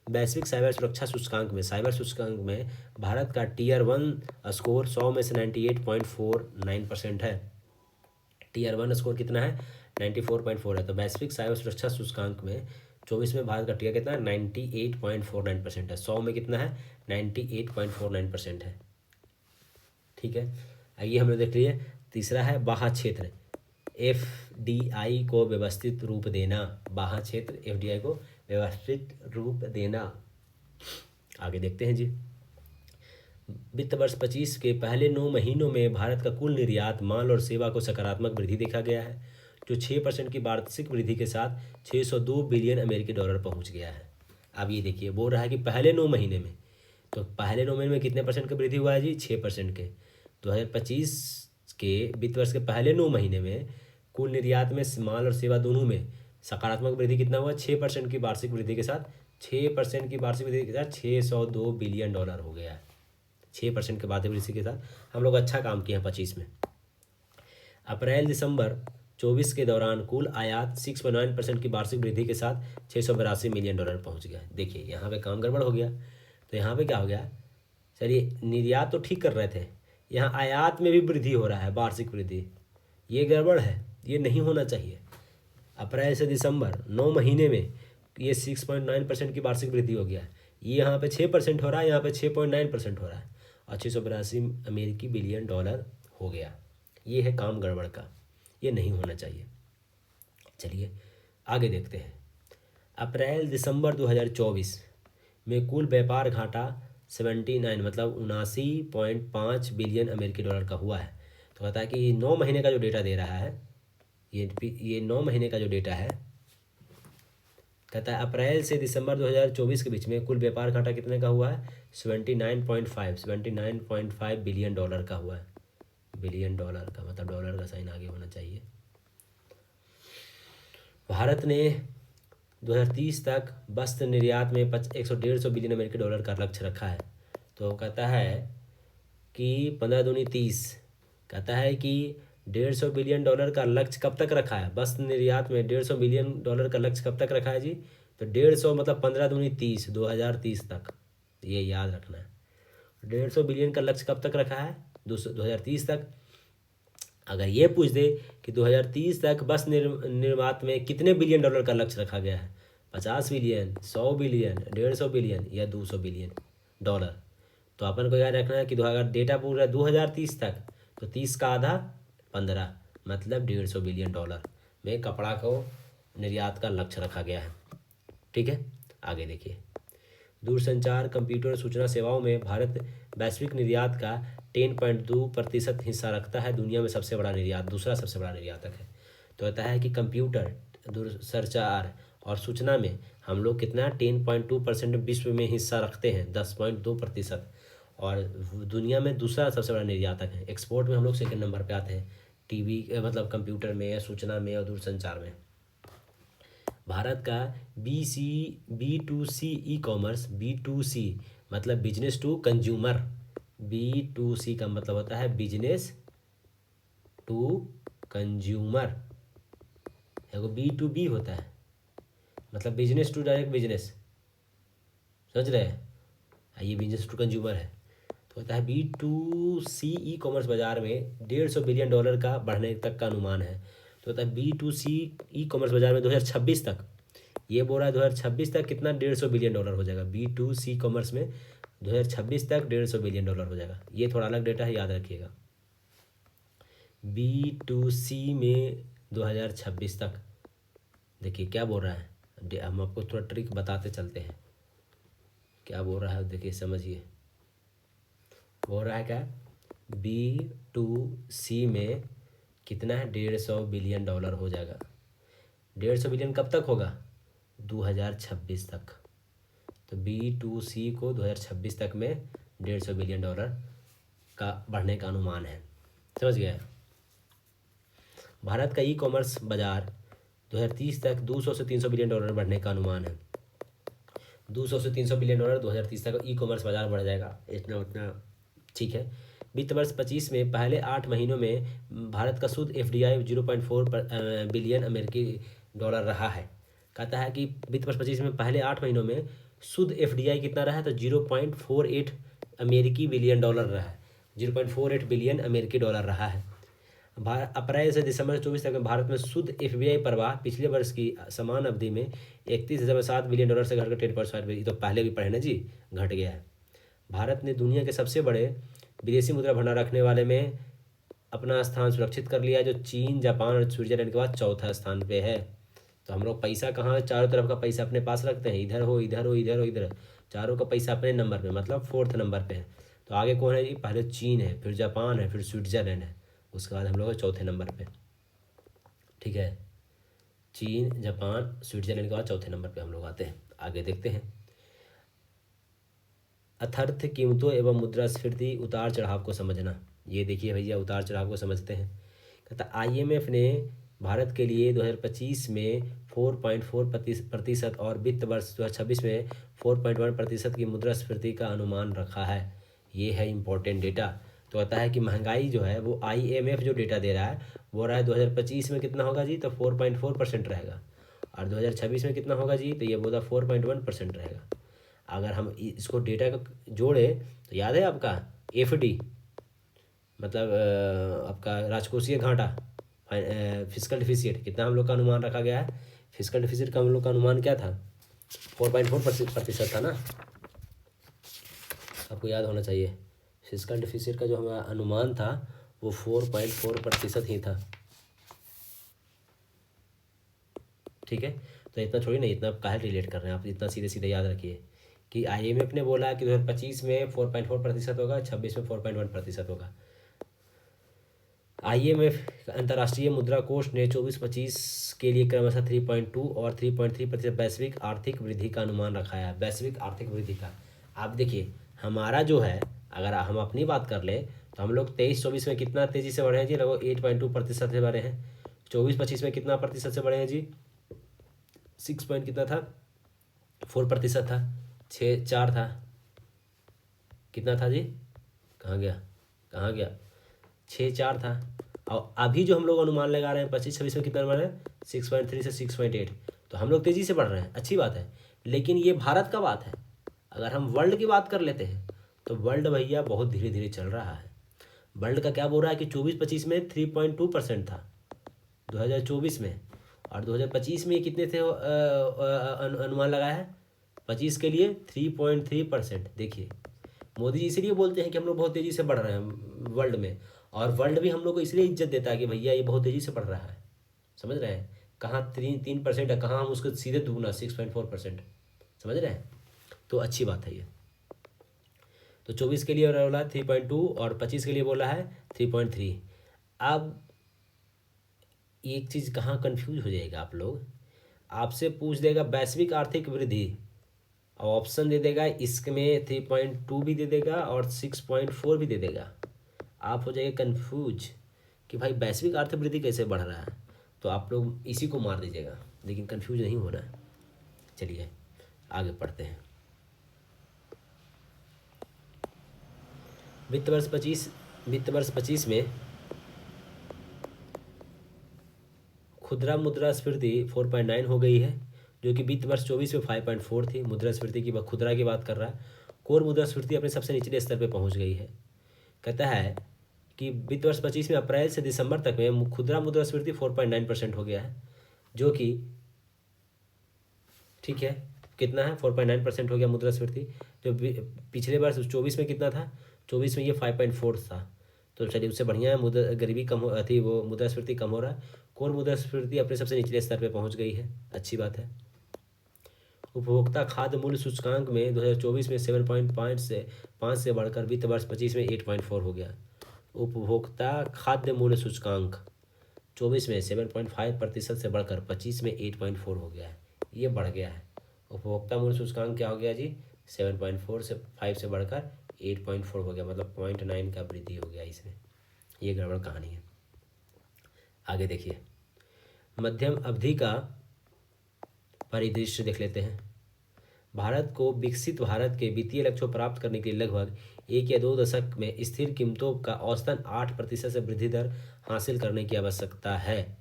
वैश्विक साइबर सुरक्षा सूचकांक में भारत का Tier 1 स्कोर 100 में से 98.49% है। Tier 1 स्कोर कितना है? 94.4 है। तो वैश्विक साइबर सुरक्षा सूचकांक में 24 में भारत का टीयर कितना है? 98.49% है। 100 में कितना है? 98.49% है। ठीक है, आइए हम लोग देख लिए। तीसरा है बाह्य क्षेत्र एफडीआई को व्यवस्थित रूप देना। बाह्य क्षेत्र एफडीआई को व्यवस्थित रूप देना। आगे देखते हैं जी। वित्त वर्ष 25 के पहले 9 महीनों में भारत का कुल निर्यात माल और सेवा को सकारात्मक वृद्धि देखा गया है, जो 6% की वार्षिक वृद्धि के साथ 602 बिलियन अमेरिकी डॉलर पहुंच गया है। अब ये देखिए, बोल रहा है कि पहले 9 महीने में, तो पहले 9 महीने में कितने परसेंट की वृद्धि हुआ है जी? 6% के। 2025 के वित्त वर्ष के पहले 9 महीने में कुल निर्यात में माल और सेवा दोनों में सकारात्मक वृद्धि कितना हुआ? 6% की वार्षिक वृद्धि के साथ 6% की वार्षिक वृद्धि के साथ 602 बिलियन डॉलर हो गया है। 6% के वार्षिक वृद्धि के साथ हम लोग अच्छा काम किए हैं 25 में। अप्रैल दिसंबर 24 के दौरान कुल आयात 6.9% की वार्षिक वृद्धि के साथ 682 मिलियन डॉलर पहुंच गया। देखिए यहाँ पे काम गड़बड़ हो गया। तो यहाँ पे क्या हो गया? चलिए, निर्यात तो ठीक कर रहे थे, यहाँ आयात में भी वृद्धि हो रहा है, वार्षिक वृद्धि। ये गड़बड़ है, ये नहीं होना चाहिए। अप्रैल से दिसंबर 9 महीने में ये 6.9% की वार्षिक वृद्धि हो गया है। ये यहाँ पे 6% हो रहा है, यहाँ पे 6.9% हो रहा है और 682 अमेरिकी बिलियन डॉलर हो गया। ये है काम गड़बड़ का, ये नहीं होना चाहिए। चलिए आगे देखते हैं। अप्रैल दिसंबर 2024 में कुल व्यापार घाटा 79 मतलब 79.5 बिलियन अमेरिकी डॉलर का हुआ है। तो कहता है कि 9 महीने का जो डेटा दे रहा है, ये 9 महीने का जो डेटा है, कहता है अप्रैल से दिसंबर 2024 के बीच में कुल व्यापार घाटा कितने का हुआ है? 79.5 बिलियन डॉलर का हुआ है। बिलियन डॉलर का मतलब डॉलर का साइन आगे होना चाहिए। भारत ने 2030 तक वस्त्र निर्यात में 150 बिलियन अमेरिकी डॉलर का लक्ष्य रखा है। तो कहता है कि 15 दूनी 30, कहता है कि 150 बिलियन डॉलर का लक्ष्य कब तक रखा है? वस्त्र निर्यात में 150 बिलियन डॉलर का लक्ष्य कब तक रखा है जी? तो 150 मतलब 15 दूनी 30, 2030 तक, ये याद रखना है। 150 बिलियन का लक्ष्य कब तक रखा है? 2030 तक। अगर ये पूछ दे कि 2030 तक वस्त्र निर्यात में कितने बिलियन डॉलर का लक्ष्य रखा गया है? 50 बिलियन, 100 बिलियन, 150 बिलियन या 200 बिलियन डॉलर? तो अपन को याद रखना है कि अगर डेटा पूरा 2030 तक, तो 30 का आधा 15 मतलब 150 बिलियन डॉलर में कपड़ा को निर्यात का लक्ष्य रखा गया है। ठीक है, आगे देखिए। दूरसंचार, कंप्यूटर, सूचना सेवाओं में भारत वैश्विक निर्यात का 10.2% हिस्सा रखता है। दुनिया में सबसे बड़ा निर्यात, दूसरा सबसे बड़ा निर्यातक है। तो कहता है कि कंप्यूटर, दूरसंचार और सूचना में हम लोग कितना 10.2% विश्व में हिस्सा रखते हैं, 10.2%, और दुनिया में दूसरा सबसे बड़ा निर्यातक है। एक्सपोर्ट में हम लोग सेकंड नंबर पे आते हैं, टीवी मतलब कंप्यूटर में, सूचना में और दूरसंचार में। भारत का B2C ई कॉमर्स, B2C मतलब बिजनेस टू कंज्यूमर, B2C का मतलब होता है बिजनेस टू कंज्यूमर, एगो B2B होता है मतलब बिजनेस टू डायरेक्ट बिजनेस, समझ रहे हैं? ये बिजनेस टू कंज्यूमर है। तो होता है B2C ई कॉमर्स बाजार में 150 बिलियन डॉलर का बढ़ने तक का अनुमान है। तो होता है B2C ई कॉमर्स बाजार में 2026 तक, ये बोल रहा है 2026 तक कितना 150 बिलियन डॉलर हो जाएगा। B2C कॉमर्स में 2026 तक $150 बिलियन हो जाएगा। ये थोड़ा अलग डेटा है, याद रखिएगा। B2C में 2026 तक, देखिए क्या बोल रहा है, हम आपको थोड़ा ट्रिक बताते चलते हैं क्या बोल रहा है, देखिए समझिए। बोल रहा है क्या, B2C में कितना है, $150 बिलियन हो जाएगा। 150 बिलियन कब तक होगा, 2026 तक। तो B2C को 2026 तक में $150 बिलियन का बढ़ने का अनुमान है, समझ गए। भारत का ई कॉमर्स बाजार 2030 तक $200 से $300 बिलियन बढ़ने का अनुमान है। $200 से $300 बिलियन 2030 तक ई कॉमर्स बाजार बढ़ जाएगा, इतना उतना ठीक है। वित्त वर्ष 25 में पहले 8 महीनों में भारत का शुद्ध FDI 0.4 बिलियन अमेरिकी डॉलर रहा है। कहता है कि वित्त वर्ष 25 में पहले 8 महीनों में शुद्ध FDI कितना रहा है, तो 0.48 अमेरिकी बिलियन डॉलर रहा है, 0.48 बिलियन अमेरिकी डॉलर रहा है। अप्रैल से दिसंबर 24 तक में भारत में शुद्ध FDI प्रवाह पिछले वर्ष की समान अवधि में 31.7 बिलियन डॉलर से घटकर 10.5, ये तो पहले भी पढ़े ना जी, घट गया है। भारत ने दुनिया के सबसे बड़े विदेशी मुद्रा भंडार रखने वाले में अपना स्थान सुरक्षित कर लिया है, जो चीन, जापान और स्विट्जरलैंड के बाद चौथा स्थान पे है। तो हम लोग पैसा कहाँ, चारों तरफ का पैसा अपने पास रखते हैं, इधर हो इधर हो इधर हो इधर, चारों का पैसा अपने नंबर पे, मतलब 4th नंबर पे है। तो आगे कौन है जी, पहले चीन है, फिर जापान है, फिर स्विट्जरलैंड है, उसके बाद हम लोग चौथे नंबर पे, ठीक है। चीन, जापान, स्विट्जरलैंड के बाद चौथे नंबर पे हम लोग आते हैं। आगे देखते हैं, अथर्थ कीमतों एवं मुद्रास्फीति उतार चढ़ाव को समझना। ये देखिए भैया, उतार चढ़ाव को समझते हैं। कहता IMF ने भारत के लिए 2025 में 4.4% और वित्त वर्ष 2026 में 4.1% की मुद्रास्फीति का अनुमान रखा है। ये है इम्पोर्टेंट डेटा। तो कहता है कि महंगाई जो है वो IMF जो डेटा दे रहा है वो रहा है 2025 में कितना होगा जी, तो 4.4% रहेगा, और 2026 में कितना होगा जी, तो ये बोला 4.1% रहेगा। अगर हम इसको डेटा का जोड़े तो याद है आपका FD मतलब आपका राजकोषीय घाटा, फिजिकल डिफिसिट कितना हम लोग का अनुमान रखा गया है। फिजिकल डिफिसिट का हम लोग का अनुमान क्या था, 4.4% था ना, आपको याद होना चाहिए। फिजिकल डिफिसिट का जो हमारा अनुमान था वो 4.4% ही था, ठीक है। तो इतना छोड़िए ना, इतना काहे रिलेट कर रहे हैं आप, इतना सीधे सीधे याद रखिए कि IMF ने बोला कि 2025 में 4.4% होगा, 26 में 4.1% होगा। IMF अंतर्राष्ट्रीय मुद्रा कोष ने 24-25 के लिए क्रमशः 3.2 और 3.3% वैश्विक आर्थिक वृद्धि का अनुमान रखा है। वैश्विक आर्थिक वृद्धि का आप देखिए, हमारा जो है, अगर हम अपनी बात कर ले तो हम लोग 23-24 में कितना तेज़ी से बढ़े हैं जी, लगभग 8.2% से बढ़े हैं। 24-25 में कितना प्रतिशत से बढ़े हैं जी, 6 पॉइंट कितना था, 4% था, 6.4 था, कितना था जी, कहाँ गया 6.4 था। और अभी जो हम लोग अनुमान लगा रहे हैं 25-26 में कितना बढ़ रहा है, 6.3 से 6.8। तो हम लोग तेज़ी से बढ़ रहे हैं, अच्छी बात है। लेकिन ये भारत का बात है, अगर हम वर्ल्ड की बात कर लेते हैं तो वर्ल्ड भैया बहुत धीरे धीरे चल रहा है। वर्ल्ड का क्या बोल रहा है कि 24-25 में 3.2% था 2024 में, और 2025 में कितने थे अनुमान लगाया है 25 के लिए 3.3%। देखिए मोदी जी इसलिए बोलते हैं कि हम लोग बहुत तेज़ी से बढ़ रहे हैं वर्ल्ड में, और वर्ल्ड भी हम लोग को इसलिए इज्जत देता है कि भैया ये बहुत तेज़ी से बढ़ रहा है, समझ रहे हैं। कहाँ 3% है, कहाँ हम उसको सीधे दुगुना 6.4%, समझ रहे हैं। तो अच्छी बात है ये। तो 24 के लिए बोला है 3.2 और 25 के लिए बोला है 3.3। अब एक चीज़ कहाँ कन्फ्यूज हो जाएगा आप लोग, आपसे पूछ देगा वैश्विक आर्थिक वृद्धि, और ऑप्शन दे देगा इसमें 3.2 भी दे देगा और 6.4 भी दे देगा। आप हो जाएगा कन्फ्यूज कि भाई वैश्विक आर्थिक वृद्धि कैसे बढ़ रहा है, तो आप लोग इसी को मार दीजिएगा, लेकिन कन्फ्यूज नहीं होना है। चलिए आगे पढ़ते हैं। वित्त वर्ष 25 में खुदरा मुद्रास्फीति 4.9 हो गई है, जो कि वित्त वर्ष 24 में 5.4 थी। मुद्रास्फीति की खुदरा की बात कर रहा है। कोर मुद्रास्फीति अपने सबसे निचले स्तर पर पहुंच गई है। कहता है कि वित्त वर्ष 25 में अप्रैल से दिसंबर तक में खुदरा मुद्रास्फीति 4.9% हो गया है, जो कि ठीक है कितना है 4.9% हो गया मुद्रास्फीति। जो पिछले वर्ष 24 में कितना था, 24 में ये 5.4 था। तो चलिए उससे बढ़िया है, गरीबी कम हो थी, वो मुद्रास्फीति कम हो रहा है। कोर मुद्रास्फीति अपने सबसे निचले स्तर पे पहुंच गई है, अच्छी बात है। उपभोक्ता खाद्य मूल्य सूचकांक में 2024 में 7.5 से बढ़कर वित्त वर्ष 25 में 8.4 हो गया। उपभोक्ता खाद्य मूल्य सूचकांक 24 में 7.5% से बढ़कर 25 में 8.4 हो गया है, ये बढ़ गया है। उपभोक्ता मूल्य सूचकांक क्या हो गया जी, 7.4 से 5 से बढ़कर 8.4 हो गया, मतलब 0.9 का वृद्धि हो गया इसमें। ये गड़बड़ कहानी है। आगे देखिए, मध्यम अवधि का परिदृश्य देख लेते हैं। भारत को विकसित भारत के वित्तीय लक्ष्यों प्राप्त करने के लिए लगभग 1 या 2 दशक में स्थिर कीमतों का औसतन 8% से वृद्धि दर हासिल करने की आवश्यकता है।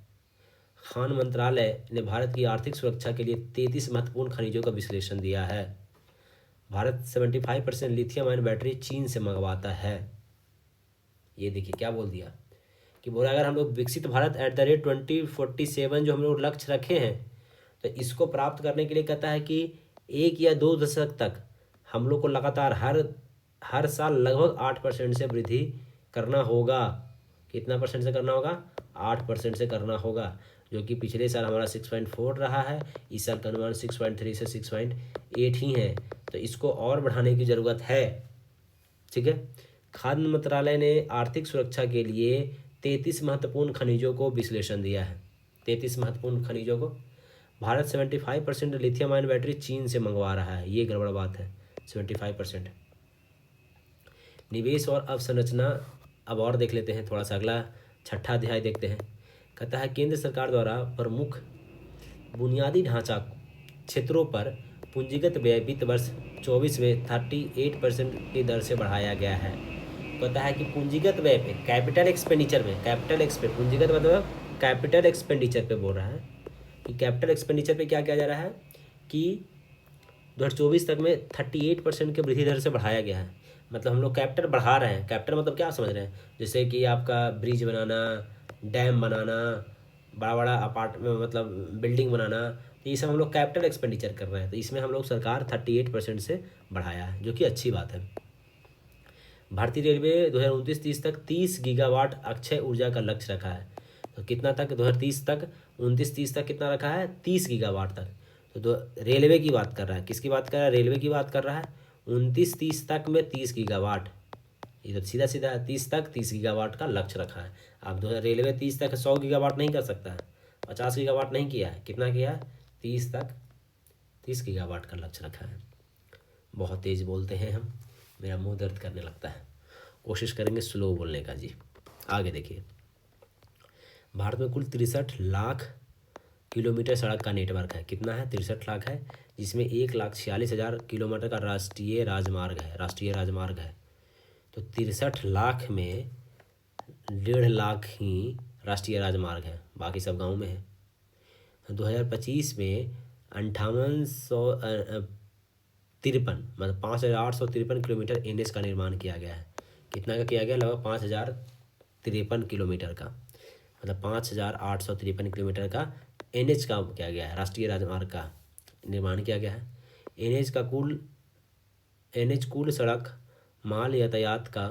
खान मंत्रालय ने भारत की आर्थिक सुरक्षा के लिए 33 महत्वपूर्ण खनिजों का विश्लेषण दिया है। भारत 75% लिथियम आयन बैटरी चीन से मंगवाता है। ये देखिए क्या बोल दिया कि बोला अगर हम लोग विकसित भारत @2047 जो हम लोग लक्ष्य रखे हैं, तो इसको प्राप्त करने के लिए कहता है कि 1 या 2 दशक तक हम लोग को लगातार हर साल लगभग 8% से वृद्धि करना होगा। कितना परसेंट से करना होगा, 8% से करना होगा, जो कि पिछले साल हमारा 6.4 रहा है, इस साल का अनुमान 6.3 से 6.8 ही है, तो इसको और बढ़ाने की ज़रूरत है। ठीक है, खाद्य मंत्रालय ने आर्थिक सुरक्षा के लिए 33 महत्वपूर्ण खनिजों को विश्लेषण दिया है। 33 महत्वपूर्ण खनिजों को भारत 75% लिथियम आयन बैटरी चीन से मंगवा रहा है, ये गड़बड़ बात है। 75% निवेश और अवसंरचना अब और देख लेते हैं, थोड़ा सा अगला 6ठा अध्याय देखते हैं। कहता है केंद्र सरकार द्वारा प्रमुख बुनियादी ढांचा क्षेत्रों पर पूंजीगत व्यय वित्त वर्ष 24 में 38% की दर से बढ़ाया गया है। कहता है कि पूंजीगत व्यय पे, कैपिटल एक्सपेंडिचर में, पूंजीगत मतलब कैपिटल एक्सपेंडिचर पे बोल रहा है कि कैपिटल एक्सपेंडिचर पे क्या किया जा रहा है कि 2024 तक में 38% के वृद्धि दर से बढ़ाया गया है। मतलब हम लोग कैपिटल बढ़ा रहे हैं। कैपिटल मतलब क्या समझ रहे हैं, जैसे कि आपका ब्रिज बनाना, डैम बनाना, बड़ा बड़ा मतलब बिल्डिंग बनाना, ये सब हम लोग कैपिटल एक्सपेंडिचर कर रहे हैं। तो इसमें हम लोग सरकार 38% से बढ़ाया है, जो कि अच्छी बात है। भारतीय रेलवे 2029-30 तक 30 गीगावाट अक्षय ऊर्जा का लक्ष्य रखा है। तो कितना तक, 2030 तक, 29-30 तक कितना रखा है, 30 गीगावाट तक। तो रेलवे की बात कर रहा है, किसकी बात कर रहा है, रेलवे की बात कर रहा है। 29-30 तक में 30 गीगावाट, ये तो सीधा सीधा 30 तक 30 गीगावाट का लक्ष्य रखा है। अब रेलवे 30 तक 100 गीगावाट नहीं कर सकता है, 50 गीगावाट नहीं किया है, कितना किया है, 30 तक 30 गीगावाट का लक्ष्य रखा है। बहुत तेज़ बोलते हैं हम, मेरा मुंह दर्द करने लगता है, कोशिश करेंगे स्लो बोलने का जी। आगे देखिए, भारत में कुल 63 लाख किलोमीटर सड़क का नेटवर्क है। कितना है, 63 लाख है, जिसमें 1,46,000 किलोमीटर का राष्ट्रीय राजमार्ग है। तो 63 लाख में 1.5 लाख ही राष्ट्रीय राजमार्ग है, बाकी सब गांव में है। 2025 में 5853 मतलब 5,853 किलोमीटर NH का निर्माण किया गया है। कितना का किया गया, लगभग 5,053 किलोमीटर का, मतलब 5,853 किलोमीटर का NH का किया गया है, राष्ट्रीय राजमार्ग का निर्माण किया गया है। NH कुल सड़क माल यातायात का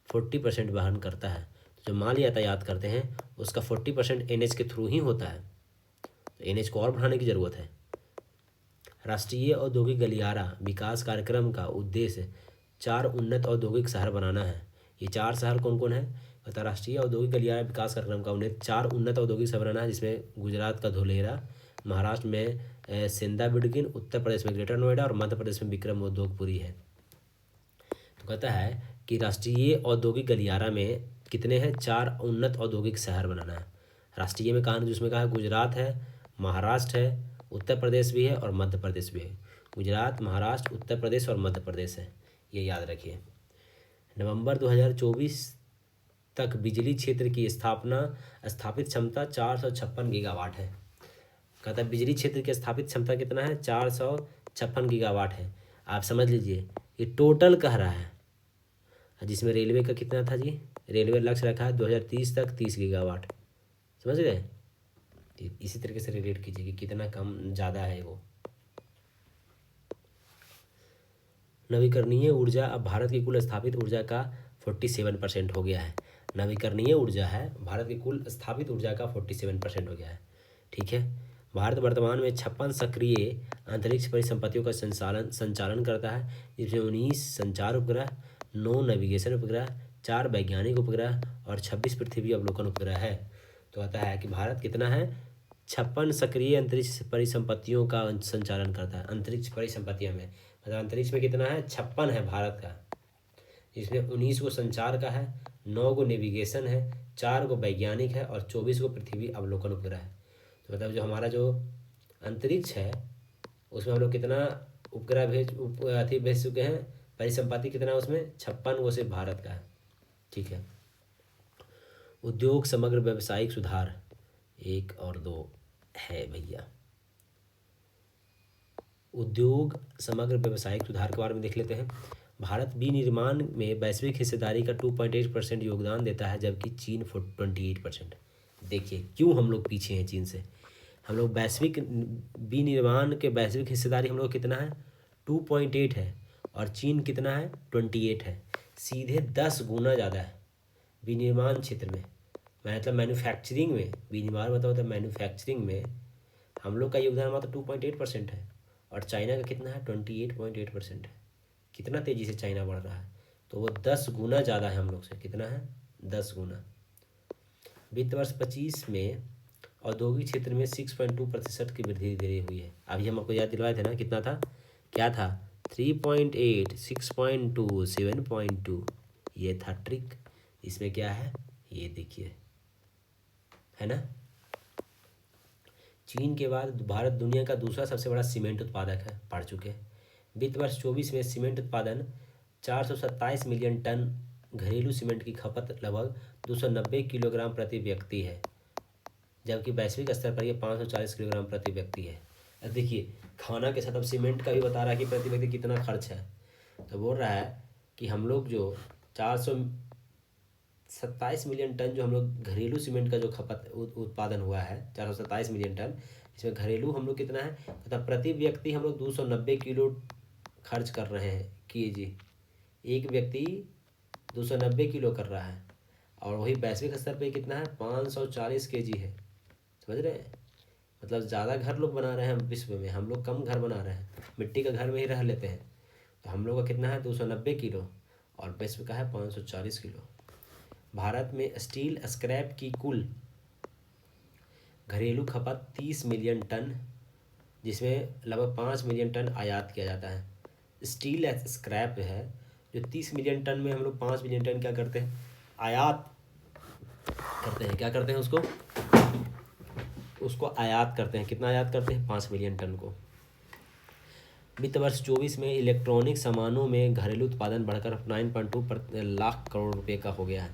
40% वहन करता है। जो माल यातायात करते हैं उसका 40% NH के थ्रू ही होता है, तो NH को और बढ़ाने की ज़रूरत है। राष्ट्रीय औद्योगिक गलियारा विकास कार्यक्रम का उद्देश्य 4 उन्नत औद्योगिक शहर बनाना है। ये 4 शहर कौन कौन है, अतः राष्ट्रीय औद्योगिक गलियारा विकास कार्यक्रम का उन्हें 4 उन्नत औद्योगिक शहर बनाना है, जिसमें गुजरात का धोलेरा, महाराष्ट्र में सेंधा बिडगिन, उत्तर प्रदेश में ग्रेटर नोएडा और मध्य प्रदेश में विक्रम उद्योगपुरी है। तो कहता है कि राष्ट्रीय औद्योगिक गलियारा में कितने हैं, 4 उन्नत औद्योगिक शहर बनाना है। राष्ट्रीय में कहा, जिसमें कहा गुजरात है, महाराष्ट्र है, उत्तर प्रदेश भी है और मध्य प्रदेश भी है। गुजरात, महाराष्ट्र, उत्तर प्रदेश और मध्य प्रदेश है, ये याद रखिए। नवंबर 2024 तक बिजली क्षेत्र की स्थापित क्षमता 456 गीगावाट है। कहता है बिजली क्षेत्र की स्थापित क्षमता कितना है, 456 गीगावाट है। आप समझ लीजिए ये टोटल कह रहा है, जिसमें रेलवे का कितना था जी, रेलवे लक्ष्य रखा है 2030 तक 30 गीगावाट, समझ गए। इसी तरीके से रिलेट कीजिए कि कितना कम ज़्यादा है वो। नवीकरणीय ऊर्जा अब भारत की कुल स्थापित ऊर्जा का 47% हो गया है। नवीकरणीय ऊर्जा है भारत की कुल स्थापित ऊर्जा का 47% हो गया है। ठीक है। भारत वर्तमान में 56 सक्रिय अंतरिक्ष परिसंपत्तियों का संचालन करता है, जिसमें 19 संचार उपग्रह, 9 नेविगेशन उपग्रह, 4 वैज्ञानिक उपग्रह और 26 पृथ्वी अवलोकन उपग्रह है। तो आता है कि भारत कितना है, 56 सक्रिय अंतरिक्ष परिसंपत्तियों का संचालन करता है। अंतरिक्ष परिसंपत्तियों में मतलब अंतरिक्ष में कितना है, 56 है भारत का, जिसमें 19 को संचार का है, 9 को नेविगेशन है, 4 को वैज्ञानिक है और 24 को पृथ्वी अवलोकन उपग्रह है। तो मतलब जो हमारा जो अंतरिक्ष है उसमें हम लोग कितना उपग्रह भेज चुके हैं, परिसंपत्ति कितना है उसमें, 56 वो सिर्फ भारत का है। ठीक है। उद्योग समग्र व्यावसायिक सुधार 1 और 2 है भैया। उद्योग समग्र व्यावसायिक सुधार के बारे में देख लेते हैं। भारत विनिर्माण में वैश्विक हिस्सेदारी का 2.8% योगदान देता है, जबकि चीन 28%। देखिए क्यों हम लोग पीछे हैं चीन से। हम लोग वैश्विक विनिर्माण के वैश्विक हिस्सेदारी हम लोग कितना है, 2.8 है, और चीन कितना है, 28 है। सीधे 10 गुना ज़्यादा है विनिर्माण क्षेत्र में, मतलब मैन्युफैक्चरिंग में। विनिर्माण मतलब मैन्युफैक्चरिंग में हम लोग का योगदान मात्र 2.8% है, और चाइना का कितना है, 28.8% है। कितना तेज़ी से चाइना बढ़ रहा है, तो वो 10 गुना ज़्यादा है हम लोग से। कितना है, 10 गुना। वित्त वर्ष 25 में औद्योगिक क्षेत्र में 6.2% की वृद्धि धीरे हुई है। अभी हम आपको याद दिलवाए थे ना, कितना था, क्या था, 3.8, 6.2, 7.2। ये था ट्रिक। इसमें क्या है, ये देखिए, है ना। चीन के बाद भारत दुनिया का दूसरा सबसे बड़ा सीमेंट उत्पादक है, पढ़ चुके हैं। वित्त वर्ष 24 में सीमेंट उत्पादन 427 मिलियन टन, घरेलू सीमेंट की खपत लगभग 290 किलोग्राम प्रति व्यक्ति है, जबकि वैश्विक स्तर पर यह 540 किलोग्राम प्रति व्यक्ति है। अब देखिए खाना के साथ अब सीमेंट का भी बता रहा है कि प्रति व्यक्ति कितना खर्च है। तो बोल रहा है कि हम लोग जो 427 मिलियन टन जो हम लोग घरेलू सीमेंट का जो खपत उत्पादन हुआ है, 427 मिलियन टन, इसमें घरेलू हम लोग कितना है, तथा प्रति व्यक्ति हम लोग 290 किलो खर्च कर रहे हैं, जी, एक व्यक्ति 290 किलो कर रहा है, और वही वैश्विक स्तर पे कितना है, 540 kg है। समझ रहे हैं, मतलब ज़्यादा घर लोग बना रहे हैं विश्व में, हम लोग कम घर बना रहे हैं, मिट्टी का घर में ही रह लेते हैं। तो हम लोग का कितना है, 290 किलो, और विश्व का है 540 किलो। भारत में स्टील स्क्रैप की कुल घरेलू खपत 30 मिलियन टन, जिसमें लगभग 5 मिलियन टन आयात किया जाता है। स्टील स्क्रैप है जो 30 मिलियन टन में हम लोग 5 मिलियन टन क्या करते हैं, आयात करते हैं। क्या करते हैं, उसको आयात करते हैं। कितना आयात करते हैं, 5 मिलियन टन को। वित्त वर्ष 24 में इलेक्ट्रॉनिक सामानों में घरेलू उत्पादन बढ़कर 9.2 लाख करोड़ रुपए का हो गया है।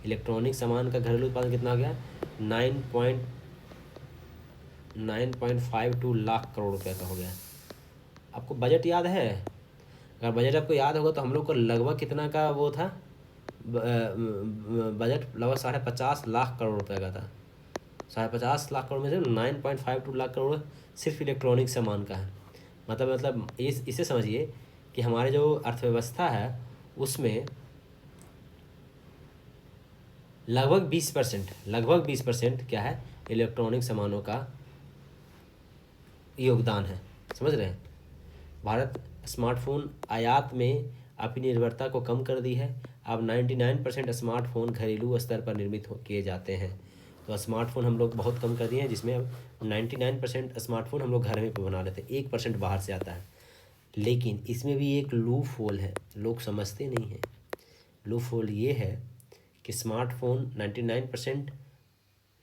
इलेक्ट्रॉनिक सामान का घरेलू उत्पादन कितना हो गया, 9.52 लाख करोड़ रुपए का हो गया है। आपको बजट याद है, अगर बजट आपको याद होगा तो हम लोग को लगभग कितना का वो था, बजट लगभग 50.5 लाख करोड़ रुपए का था। 50.5 लाख करोड़ में से 9.52 लाख करोड़ सिर्फ इलेक्ट्रॉनिक सामान का है। मतलब इसे समझिए कि हमारे जो अर्थव्यवस्था है उसमें लगभग 20% क्या है, इलेक्ट्रॉनिक सामानों का योगदान है। समझ रहे हैं। भारत स्मार्टफोन आयात में अपनी निर्भरता को कम कर दी है। अब 99% स्मार्टफोन घरेलू स्तर पर निर्मित किए जाते हैं। तो स्मार्टफोन हम लोग बहुत कम कर दिए हैं, जिसमें अब 99% स्मार्टफोन हम लोग घर में बना लेते हैं, 1% बाहर से आता है। लेकिन इसमें भी एक लूप होल है, लोग समझते नहीं हैं। लूप होल ये है कि स्मार्टफोन 99%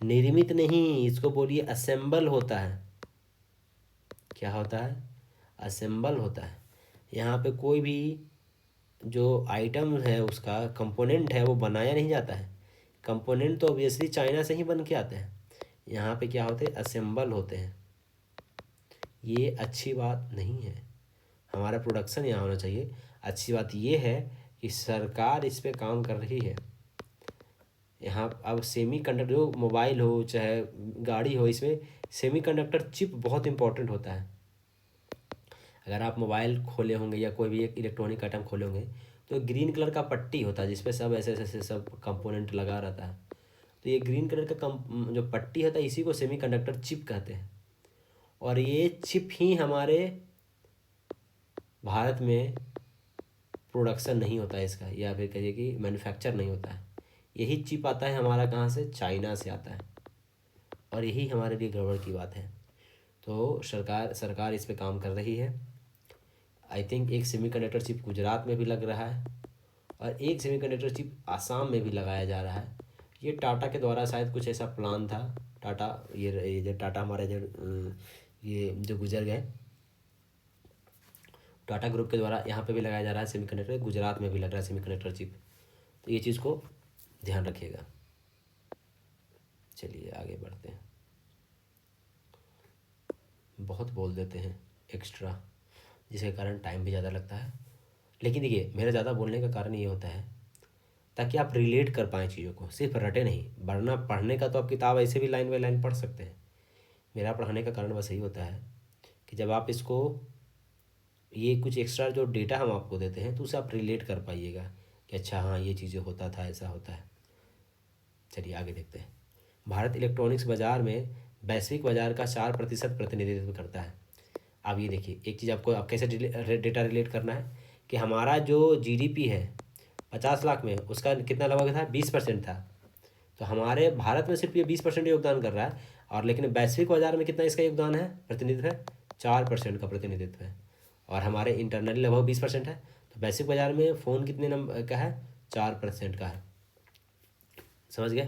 निर्मित नहीं, इसको बोलिए असेंबल होता है। क्या होता है, असेंबल होता है। यहाँ पे कोई भी जो आइटम है उसका कंपोनेंट है वो बनाया नहीं जाता है। कंपोनेंट तो ऑब्वियसली चाइना से ही बन के आते हैं। यहाँ पे क्या होते हैं, असेंबल होते हैं। ये अच्छी बात नहीं है, हमारा प्रोडक्शन यहाँ होना चाहिए। अच्छी बात ये है कि सरकार इस पे काम कर रही है। यहाँ अब सेमीकंडक्टर, जो मोबाइल हो चाहे गाड़ी हो, इसमें सेमीकंडक्टर चिप बहुत इंपॉर्टेंट होता है। अगर आप मोबाइल खोले होंगे या कोई भी एक इलेक्ट्रॉनिक आइटम खोले होंगे तो ग्रीन कलर का पट्टी होता है जिसपे सब ऐसे ऐसे सब कंपोनेंट लगा रहता है। तो ये ग्रीन कलर का जो पट्टी होता है इसी को सेमीकंडक्टर चिप कहते हैं। और ये चिप ही हमारे भारत में प्रोडक्शन नहीं होता है इसका, या फिर कहिए कि मैन्युफैक्चर नहीं होता है। यही चिप आता है हमारा कहाँ से, चाइना से आता है। और यही हमारे लिए गड़बड़ की बात है। तो सरकार इस पे काम कर रही है। आई थिंक एक सेमीकंडक्टर चिप गुजरात में भी लग रहा है और एक सेमीकंडक्टर चिप आसाम में भी लगाया जा रहा है। ये टाटा के द्वारा शायद कुछ ऐसा प्लान था। टाटा ये जो टाटा हमारे जो ये जो गुजर गए, टाटा ग्रुप के द्वारा यहाँ पे भी लगाया जा रहा है सेमीकंडक्टर, गुजरात में भी लग रहा है सेमीकंडक्टर चिप। तो ये चीज़ को ध्यान रखिएगा। चलिए आगे बढ़ते हैं। बहुत बोल देते हैं एक्स्ट्रा, जिसके कारण टाइम भी ज़्यादा लगता है। लेकिन देखिए मेरा ज़्यादा बोलने का कारण ये होता है ताकि आप रिलेट कर पाएँ चीज़ों को, सिर्फ रटे नहीं। वरना पढ़ने का तो आप किताब ऐसे भी लाइन बाई लाइन पढ़ सकते हैं। मेरा पढ़ाने का कारण बस यही होता है कि जब आप इसको ये कुछ एक्स्ट्रा जो डेटा हम आपको देते हैं तो उसे आप रिलेट कर पाइएगा कि अच्छा हाँ ये चीज़ें होता था, ऐसा होता है। चलिए आगे देखते हैं। भारत इलेक्ट्रॉनिक्स बाज़ार में वैश्विक बाज़ार का 4% प्रतिनिधित्व करता है। अब ये देखिए एक चीज़ आपको आप कैसे डेटा रिलेट करना है कि हमारा जो जीडीपी है 50 लाख में, उसका कितना लगभग था, 20% था। तो हमारे भारत में सिर्फ ये 20% योगदान कर रहा है, और लेकिन वैश्विक बाज़ार में कितना इसका योगदान है, प्रतिनिधित्व है, 4% का प्रतिनिधित्व है। और हमारे इंटरनली लगभग 20% है। तो वैश्विक बाज़ार में फ़ोन कितने नंबर का है, 4% का है। समझ गए।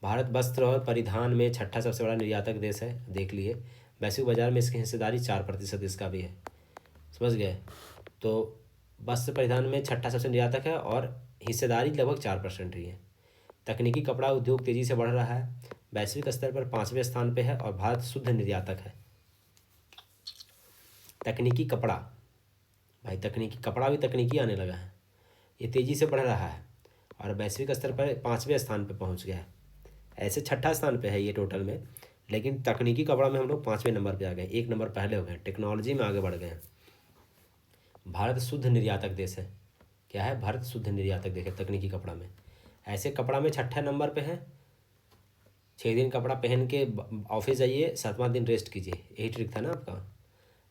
भारत वस्त्र और परिधान में छठा सबसे बड़ा निर्यातक देश है, देख लिए। वैश्विक बाज़ार में इसकी हिस्सेदारी 4% इसका भी है। समझ गए। तो वस्त्र परिधान में छठा सबसे निर्यातक है और हिस्सेदारी लगभग 4% ही है। तकनीकी कपड़ा उद्योग तेज़ी से बढ़ रहा है, वैश्विक स्तर पर 5वें स्थान पे है और भारत शुद्ध निर्यातक है। तकनीकी कपड़ा, भाई तकनीकी कपड़ा भी तकनीकी आने लगा है, ये तेज़ी से बढ़ रहा है और वैश्विक स्तर पर 5वें स्थान पे पहुंच गया है। ऐसे छठा स्थान पे है ये टोटल में, लेकिन तकनीकी कपड़ा में हम लोग 5वें नंबर पे आ गए, 1 नंबर पहले हो गए, टेक्नोलॉजी में आगे बढ़ गए हैं। भारत शुद्ध निर्यातक देश है। क्या है, भारत शुद्ध निर्यातक देश है तकनीकी कपड़ा में। ऐसे कपड़ा में छठा नंबर पे है। 6 दिन कपड़ा पहन के ऑफिस जाइए, 7वां दिन रेस्ट कीजिए, यही ट्रिक था ना आपका।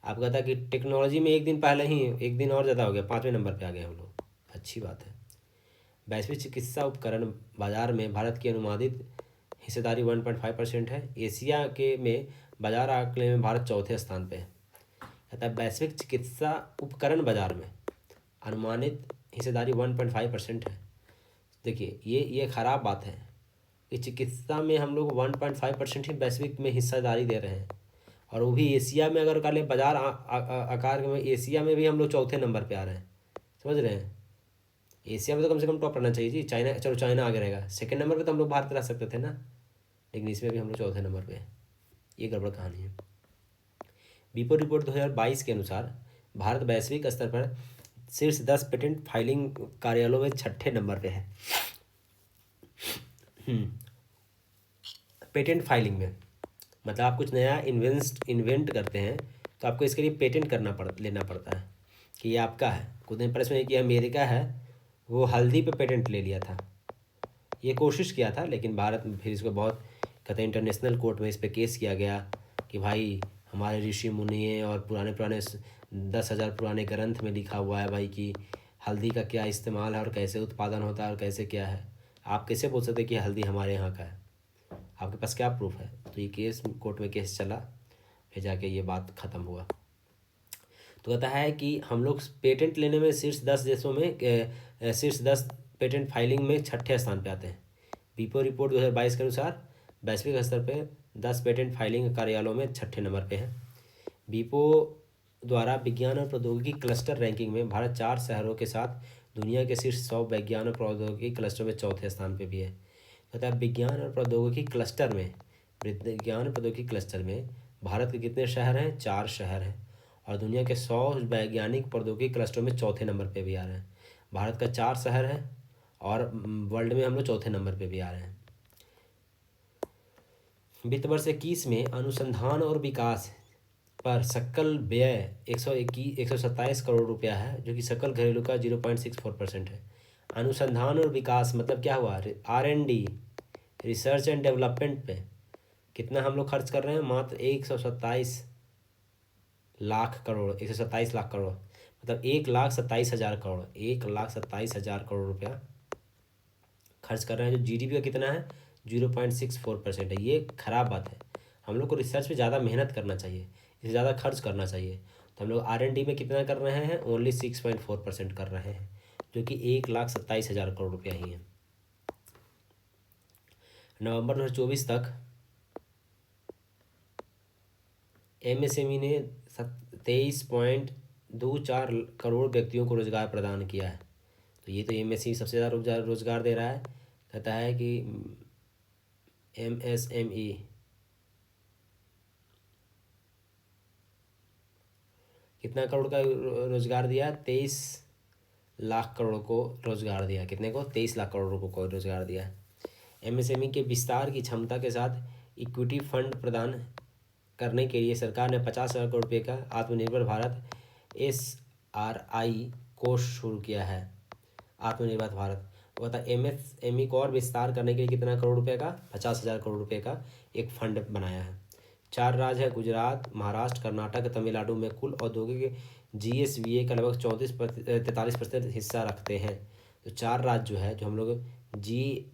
आपका था कि टेक्नोलॉजी में 1 दिन पहले ही 1 दिन और ज़्यादा हो गया, 5वें नंबर पे आ गए हम लोग, अच्छी बात है। वैश्विक चिकित्सा उपकरण बाजार में भारत की अनुमानित हिस्सेदारी 1.5% है। एशिया के में बाजार आंकड़े में भारत चौथे स्थान पे है। कहता है वैश्विक चिकित्सा उपकरण बाजार में अनुमानित हिस्सेदारी 1.5% है। देखिए ये ख़राब बात है कि चिकित्सा में हम लोग 1.5% ही वैश्विक में हिस्सेदारी दे रहे हैं, और वो भी एशिया में। अगर कर बाजार आकार में, एशिया में भी हम लोग चौथे नंबर पे आ रहे हैं। समझ रहे हैं। एशिया में तो कम से कम टॉप रहना चाहिए जी। चाइना, चलो चाइना आगे रहेगा, सेकंड नंबर पे तो हम लोग भारत रह सकते थे ना, लेकिन इसमें भी हम लोग चौथे नंबर पे हैं। ये गड़बड़ कहानी है। बीपो रिपोर्ट 2022 के अनुसार भारत वैश्विक स्तर पर शीर्ष 10 पेटेंट फाइलिंग कार्यालयों में छठे नंबर पे है। पेटेंट फाइलिंग में मतलब आप कुछ नया इन्वेंट करते हैं तो आपको इसके लिए पेटेंट लेना पड़ता है कि ये आपका है। कुछ दिन पहले कि अमेरिका है, वो हल्दी पे पेटेंट ले लिया था। ये कोशिश किया था, लेकिन भारत में फिर इसको बहुत कहते हैं इंटरनेशनल कोर्ट में इस पर केस किया गया कि भाई हमारे ऋषि मुनि और पुराने 10,000 पुराने ग्रंथ में लिखा हुआ है भाई कि हल्दी का क्या इस्तेमाल है और कैसे उत्पादन होता है और कैसे क्या है। आप कैसे बोल सकते कि हल्दी हमारे यहाँ का है, आपके पास क्या प्रूफ है। तो ये केस कोर्ट में केस चला, फिर जाके ये बात ख़त्म हुआ। तो कहता है कि हम लोग पेटेंट लेने में शीर्ष 10 देशों में शीर्ष 10 पेटेंट फाइलिंग में छठे स्थान पे आते हैं। बीपो रिपोर्ट 2022 के अनुसार वैश्विक स्तर पे 10 पेटेंट फाइलिंग कार्यालयों में छठे नंबर पे है। बीपो द्वारा विज्ञान और प्रौद्योगिकी क्लस्टर रैंकिंग में भारत 4 शहरों के साथ दुनिया के शीर्ष 100 विज्ञान और प्रौद्योगिकी क्लस्टर में चौथे स्थान पे भी है। कहता है विज्ञान और प्रौद्योगिकी क्लस्टर में भारत के कितने शहर हैं, 4 शहर हैं, और दुनिया के 100 वैज्ञानिक प्रौद्योगिकी क्लस्टरों में चौथे नंबर पे भी आ रहे हैं। भारत का 4 शहर है और वर्ल्ड में हम लोग चौथे नंबर पे भी आ रहे हैं। वित्त वर्ष 21 में अनुसंधान और विकास पर सकल व्यय 127 करोड़ रुपया है, जो कि सकल घरेलू का 0.64% है। अनुसंधान और विकास मतलब क्या हुआ, R&D, रिसर्च एंड डेवलपमेंट पे कितना हम लोग खर्च कर रहे हैं, मात्र 127 लाख करोड़ मतलब 1,27,000 करोड़, 1,27,000 करोड़ रुपया खर्च कर रहे हैं, जो GDP का कितना है 0.64% है। ये खराब बात है। हम लोग को रिसर्च पे ज़्यादा मेहनत करना चाहिए, इससे ज़्यादा खर्च करना चाहिए। तो हम लोग R&D में कितना कर रहे हैं, ओनली 6.4% कर रहे हैं, जो कि 1,27,000 करोड़ रुपया ही है। नवंबर 2024 तक MSME ने 23.24 करोड़ व्यक्तियों को रोजगार प्रदान किया है। तो ये तो MSME सबसे ज़्यादा रोजगार दे रहा है। कहता है कि MSME कितना करोड़ का रोजगार दिया, 23 लाख करोड़ को रोजगार दिया। कितने को, 23 लाख करोड़ को रोजगार दिया। MSME के विस्तार की क्षमता के साथ इक्विटी फंड प्रदान करने के लिए सरकार ने 50,000 करोड़ रुपये का आत्मनिर्भर भारत SRI कोष शुरू किया है। आत्मनिर्भर भारत वो था। MSME को और विस्तार करने के लिए कितना करोड़ रुपये का, 50,000 करोड़ रुपये का एक फंड बनाया है। 4 राज्य है, गुजरात, महाराष्ट्र, कर्नाटक, तमिलनाडु में कुल औद्योगिक GSVA का लगभग 43% हिस्सा रखते हैं। तो 4 राज्य जो है, जो हम लोग GSVA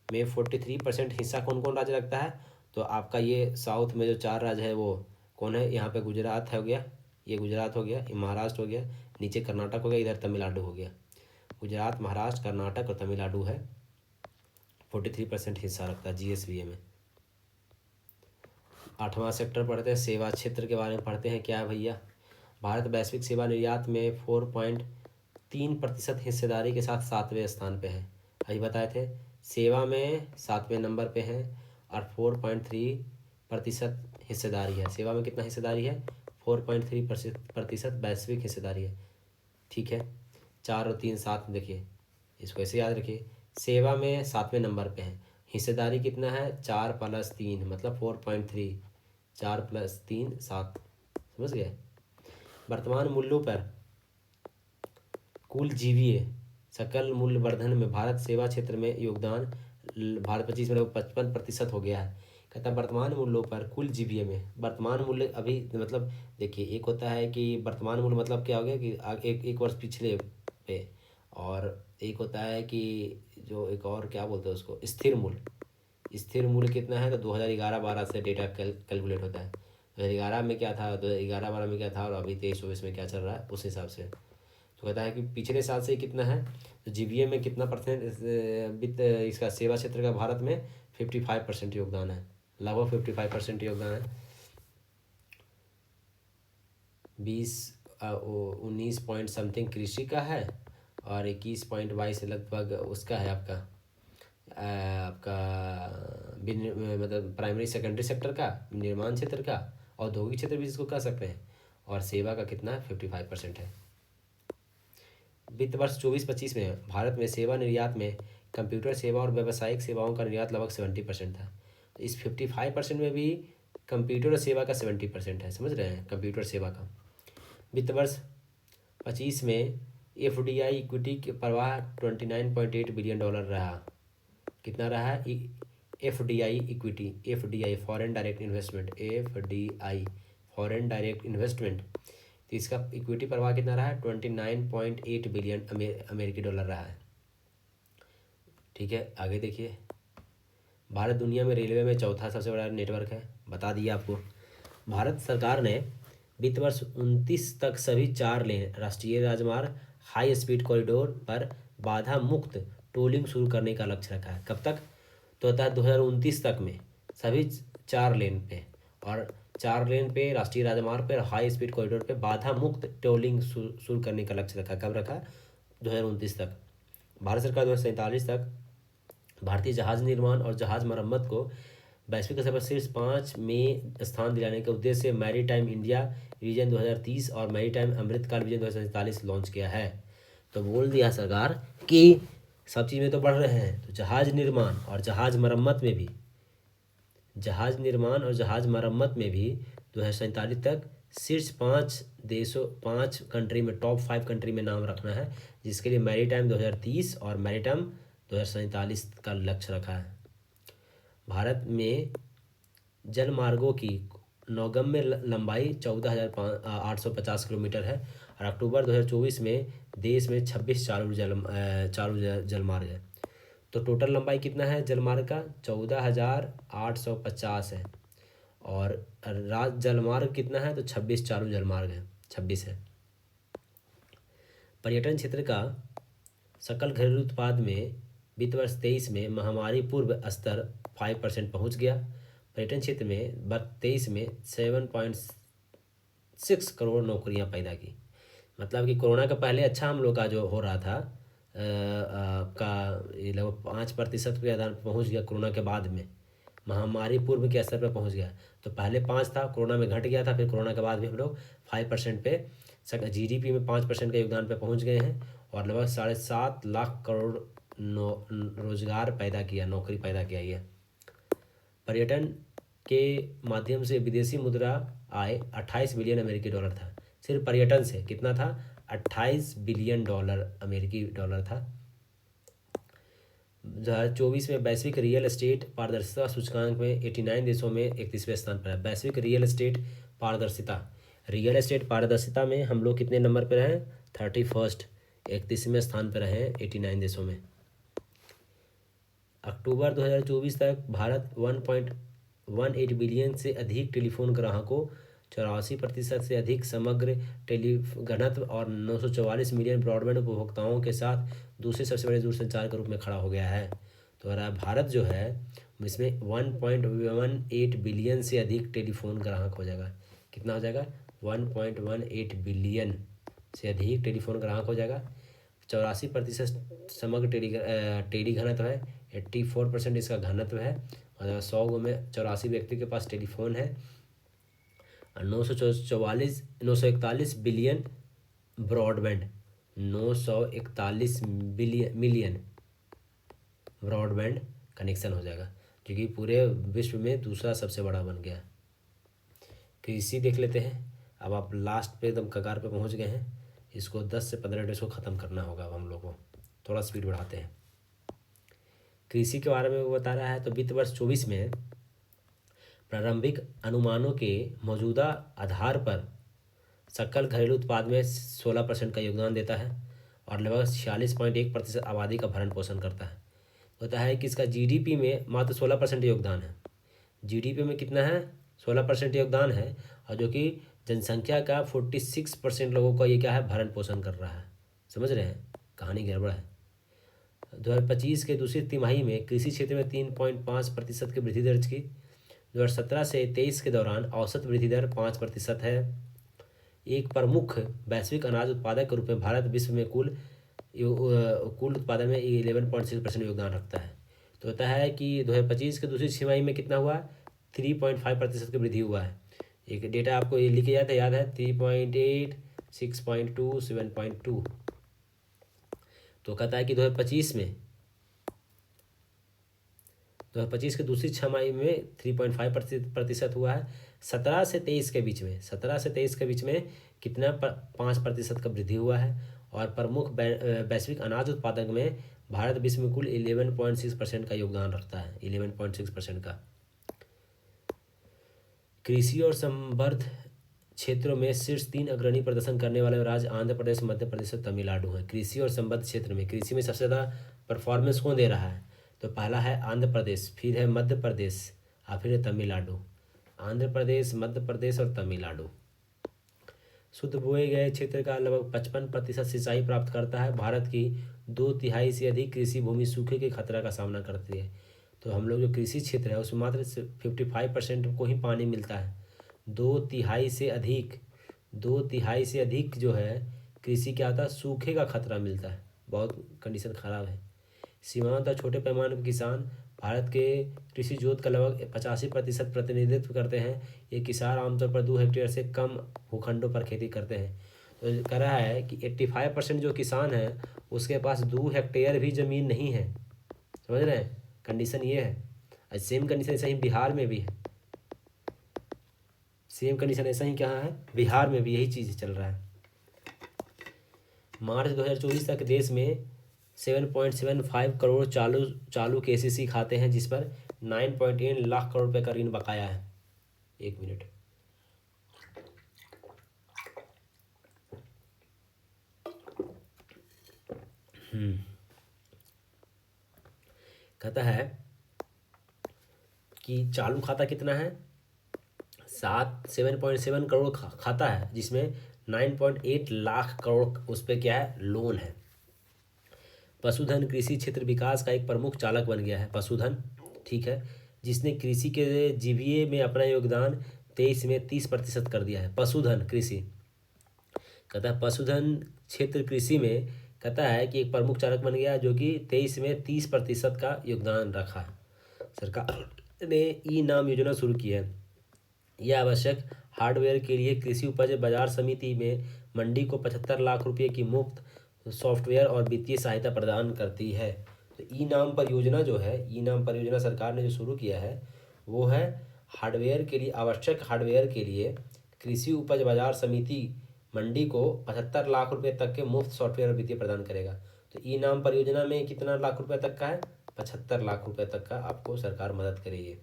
में 43% हिस्सा कौन कौन राज्य रखता है, तो आपका ये साउथ में जो 4 राज्य है वो कौन है, यहाँ पे गुजरात हो गया, ये गुजरात हो गया, ये महाराष्ट्र हो गया, नीचे कर्नाटक हो गया, इधर तमिलनाडु हो गया। गुजरात, महाराष्ट्र, कर्नाटक और तमिलनाडु है, 43% हिस्सा रखता है GSVA में। 8वां सेक्टर पढ़ते हैं, सेवा क्षेत्र के बारे में पढ़ते हैं। क्या है भैया, भारत वैश्विक सेवा निर्यात में 4.3% हिस्सेदारी के साथ 7वें स्थान पे है। अभी बताए थे, सेवा में 7वें नंबर पे है और 4.3% हिस्सेदारी है। सेवा में कितना हिस्सेदारी है, 4.3% वैश्विक हिस्सेदारी है। ठीक है, 4 और 3 7 देखिए, इसको ऐसे याद रखिए। सेवा में 7वें नंबर पे है, हिस्सेदारी कितना है, 4 + 3 मतलब 4.3, 4 + 3 7, समझ गए। वर्तमान मूल्यों पर कुल GVA सकल मूल्य वर्धन में भारत सेवा क्षेत्र में योगदान भारत 25 में 55% हो गया है। कहता है वर्तमान मूल्यों पर कुल GVA में, वर्तमान मूल्य अभी मतलब देखिए, एक होता है कि वर्तमान मूल्य मतलब क्या हो गया कि एक वर्ष पिछले पे, और एक होता है कि जो एक और क्या बोलते हैं उसको, स्थिर मूल्य। स्थिर मूल्य कितना है, तो 2011-12 से डेटा कैलकुलेट होता है। 2011 में क्या था, 2011-12 में क्या था, और अभी 23-24 में क्या चल रहा है, उस हिसाब से। तो कहता है कि पिछले साल से कितना है, तो GVA में कितना % वित्त इसका सेवा क्षेत्र का भारत में 55% योगदान है, लगभग 55% योगदान है। 19 पॉइंट समथिंग कृषि का है और 21.22 लगभग उसका है आपका मतलब प्राइमरी सेकेंडरी सेक्टर का, निर्माण क्षेत्र का, औद्योगिक क्षेत्र भी जिसको कह सकते हैं, और सेवा का कितना है 55% है। वित्त वर्ष 24-25 में भारत में सेवा निर्यात में कंप्यूटर सेवा और व्यावसायिक सेवाओं का निर्यात लगभग 70% था। तो इस 55% में भी कंप्यूटर और सेवा का 70% है, समझ रहे हैं, कंप्यूटर सेवा का। वित्त वर्ष 25 में FDI इक्विटी के प्रवाह $29.8 बिलियन रहा। कितना रहा है, FDI equity, FDI foreign direct investment, FDI foreign direct investment, तो इसका इक्विटी प्रवाह कितना रहा है, $29.8 बिलियन अमेरिकी डॉलर रहा है। ठीक है, आगे देखिए, भारत दुनिया में रेलवे में चौथा सबसे बड़ा नेटवर्क है, बता दिया आपको। भारत सरकार ने वित्त वर्ष 29 तक सभी 4 लेन राष्ट्रीय राजमार्ग हाई स्पीड कॉरिडोर पर बाधा मुक्त टोलिंग शुरू करने का लक्ष्य रखा है। कब तक, तो होता है 2029 तक में सभी 4 लेन पे, और 4 लेन पे राष्ट्रीय राजमार्ग पर हाई स्पीड कॉरिडोर पे बाधा मुक्त टोलिंग शुरू करने का लक्ष्य रखा। कब रखा, 2029 तक। भारत सरकार 2047 तक भारतीय जहाज निर्माण और जहाज मरम्मत को वैश्विक स्तर पर शीर्ष 5 में स्थान दिलाने के उद्देश्य से मैरीटाइम इंडिया विजन 2030 और मैरीटाइम अमृतकाल विजन 2047 लॉन्च किया है। तो बोल दिया सरकार कि सब चीज़ में तो बढ़ रहे हैं, तो जहाज निर्माण और जहाज मरम्मत में भी जहाज़ निर्माण और जहाज़ मरम्मत में भी 2047 तक शीर्ष 5 कंट्री में, टॉप 5 कंट्री में नाम रखना है, जिसके लिए मैरीटाइम 2030 और मैरीटाइम 2047 का लक्ष्य रखा है। भारत में जल मार्गों की नौगम्य लंबाई 14,850 किलोमीटर है और अक्टूबर 2024 में देश में 26 चालू जलमार्ग है। तो टोटल लंबाई कितना है जलमार्ग का? 14,850 है। और राज जलमार्ग कितना है? तो 26 चालू जलमार्ग है, 26 है। पर्यटन क्षेत्र का सकल घरेलू उत्पाद में वित्त वर्ष 23 में महामारी पूर्व स्तर 5% पहुँच गया। पर्यटन क्षेत्र में 23 में 7.6 करोड़ नौकरियां पैदा की। मतलब कि कोरोना के पहले अच्छा हम लोग का जो हो रहा था का लगभग 5% के आधार पर पहुँच गया। कोरोना के बाद में महामारी पूर्व के स्तर पर पहुँच गया। तो पहले 5 था, कोरोना में घट गया था, फिर कोरोना के बाद भी हम लोग 5% पे GDP में 5% के योगदान पे पहुँच गए हैं और लगभग 7.5 लाख करोड़ रोजगार पैदा किया, नौकरी पैदा किया। ये पर्यटन के माध्यम से विदेशी मुद्रा आय 28 बिलियन अमेरिकी डॉलर था। सिर्फ पर्यटन से कितना था? 28 बिलियन डॉलर अमेरिकी डॉलर था। 2024 में वैश्विक रियल एस्टेट पारदर्शिता सूचकांक में 89 देशों में 31वें स्थान पर है। वैश्विक रियल एस्टेट पारदर्शिता में हम लोग कितने नंबर पर हैं? 31st, 31वें स्थान पर हैं 89 देशों में। अक्टूबर 2024 तक भारत 1.18 बिलियन से अधिक टेलीफोन ग्राहकों, 84% से अधिक समग्र टेली घनत्व और 944 मिलियन ब्रॉडबैंड उपभोक्ताओं के साथ दूसरे सबसे बड़े दूरसंचार के रूप में खड़ा हो गया है। तो भारत जो है इसमें 1.18 बिलियन से अधिक टेलीफोन ग्राहक हो जाएगा। कितना हो जाएगा? 1.18 बिलियन से अधिक टेलीफोन ग्राहक हो जाएगा। 84% समग्र टेली घनत्व है, 84% इसका घनत्व है। और 100 में 84 व्यक्ति के पास टेलीफोन है। 941 billion broadband, 941 million broadband connection हो जाएगा, जो कि पूरे विश्व में दूसरा सबसे बड़ा बन गया। कृषि देख लेते हैं। अब आप लास्ट पे एकदम कगार पे पहुंच गए हैं। इसको 10 से 15 मिनट इसको ख़त्म करना होगा। अब हम लोग को थोड़ा स्पीड बढ़ाते हैं। कृषि के बारे में वो बता रहा है। तो वित्त वर्ष 24 में प्रारंभिक अनुमानों के मौजूदा आधार पर सकल घरेलू उत्पाद में 16% का योगदान देता है और लगभग 46.1% आबादी का भरण पोषण करता है। होता है कि इसका GDP में मात्र 16% योगदान है। GDP में कितना है? 16% योगदान है, और जो कि जनसंख्या का 46% लोगों का ये क्या है? भरण पोषण कर रहा है। समझ रहे हैं? कहानी गड़बड़ है। 2025 के दूसरी तिमाही में कृषि क्षेत्र में 3.5% की वृद्धि दर्ज की। 2017 से 23 के दौरान औसत वृद्धि दर 5% है। एक प्रमुख वैश्विक अनाज उत्पादक के रूप में भारत विश्व में कुल उत्पादन में 11.6% योगदान रखता है। तो होता है कि 2025 के दूसरी तिमाही में कितना हुआ? 3.5% की वृद्धि हुआ है। एक डेटा आपको ये लिखे याद है 3.8, 6.2, 7.2। तो कहता है कि 2025 के दूसरी छमाही में 3.5% हुआ है। 17 से 23 के बीच में कितना 5% का वृद्धि हुआ है। और प्रमुख वैश्विक अनाज उत्पादक में भारत विश्व में कुल 11.6% का योगदान रखता है। 11.6% का। कृषि और संबद्ध क्षेत्रों में शीर्ष 3 अग्रणी प्रदर्शन करने वाले राज्य आंध्र प्रदेश, मध्य प्रदेश और तमिलनाडु हैं। कृषि और संबद्ध क्षेत्र में कृषि में सबसे ज़्यादा परफॉर्मेंस कौन दे रहा है? तो पहला है आंध्र प्रदेश, फिर है मध्य प्रदेश और फिर है तमिलनाडु। आंध्र प्रदेश, मध्य प्रदेश और तमिलनाडु। शुद्ध बोए गए क्षेत्र का लगभग 55% सिंचाई प्राप्त करता है। भारत की 2/3 से अधिक कृषि भूमि सूखे के खतरा का सामना करती है। तो हम लोग जो कृषि क्षेत्र है उसमें मात्र 55% को ही पानी मिलता है। 2/3 से अधिक जो है कृषि क्या होता है? सूखे का खतरा मिलता है। बहुत कंडीशन खराब है। सीमांत और छोटे पैमाने पर किसान भारत के कृषि जोत का लगभग 85% प्रतिनिधित्व करते हैं। ये किसान आमतौर पर 2 हेक्टेयर से कम भूखंडों पर खेती करते हैं। तो कह रहा है कि 85% जो किसान हैं उसके पास 2 हेक्टेयर भी ज़मीन नहीं है। समझ रहे हैं? कंडीशन ये है। सेम कंडीशन ऐसा ही बिहार में भी है, सेम कंडीशन ऐसा ही क्या है, बिहार में भी यही चीज़ चल रहा है। मार्च 2024 तक देश में 7.75 करोड़ चालू केसीसी खाते हैं, जिस पर 9.8 लाख करोड़ रुपए का ऋण बकाया है। एक मिनट। कहता है कि चालू खाता कितना है, 7.7 करोड़ खाता है, जिसमें 9.8 लाख करोड़ उस पर क्या है, लोन है। पशुधन कृषि क्षेत्र विकास का एक प्रमुख चालक बन गया है, पशुधन, ठीक है, जिसने कृषि के जीवीए में अपना योगदान 23 में 30% कर दिया है। पशुधन कृषि, कहता है पशुधन क्षेत्र कृषि में, कहता है कि एक प्रमुख चालक बन गया जो कि 23 में 30% का योगदान रखा है। सरकार ने ई नाम योजना शुरू की है। यह आवश्यक हार्डवेयर के लिए कृषि उपज बाजार समिति में मंडी को 75 लाख रुपए की मुफ्त सॉफ्टवेयर और वित्तीय सहायता प्रदान करती है। तो ई नाम परियोजना जो है, ई नाम परियोजना सरकार ने जो शुरू किया है वो है हार्डवेयर के लिए, आवश्यक हार्डवेयर के लिए कृषि उपज बाजार समिति मंडी को 75 लाख रुपए तक के मुफ्त सॉफ्टवेयर और वित्तीय प्रदान करेगा। तो ई नाम परियोजना में कितना लाख रुपए तक का है, 75 लाख रुपए तक का आपको सरकार मदद करेगी,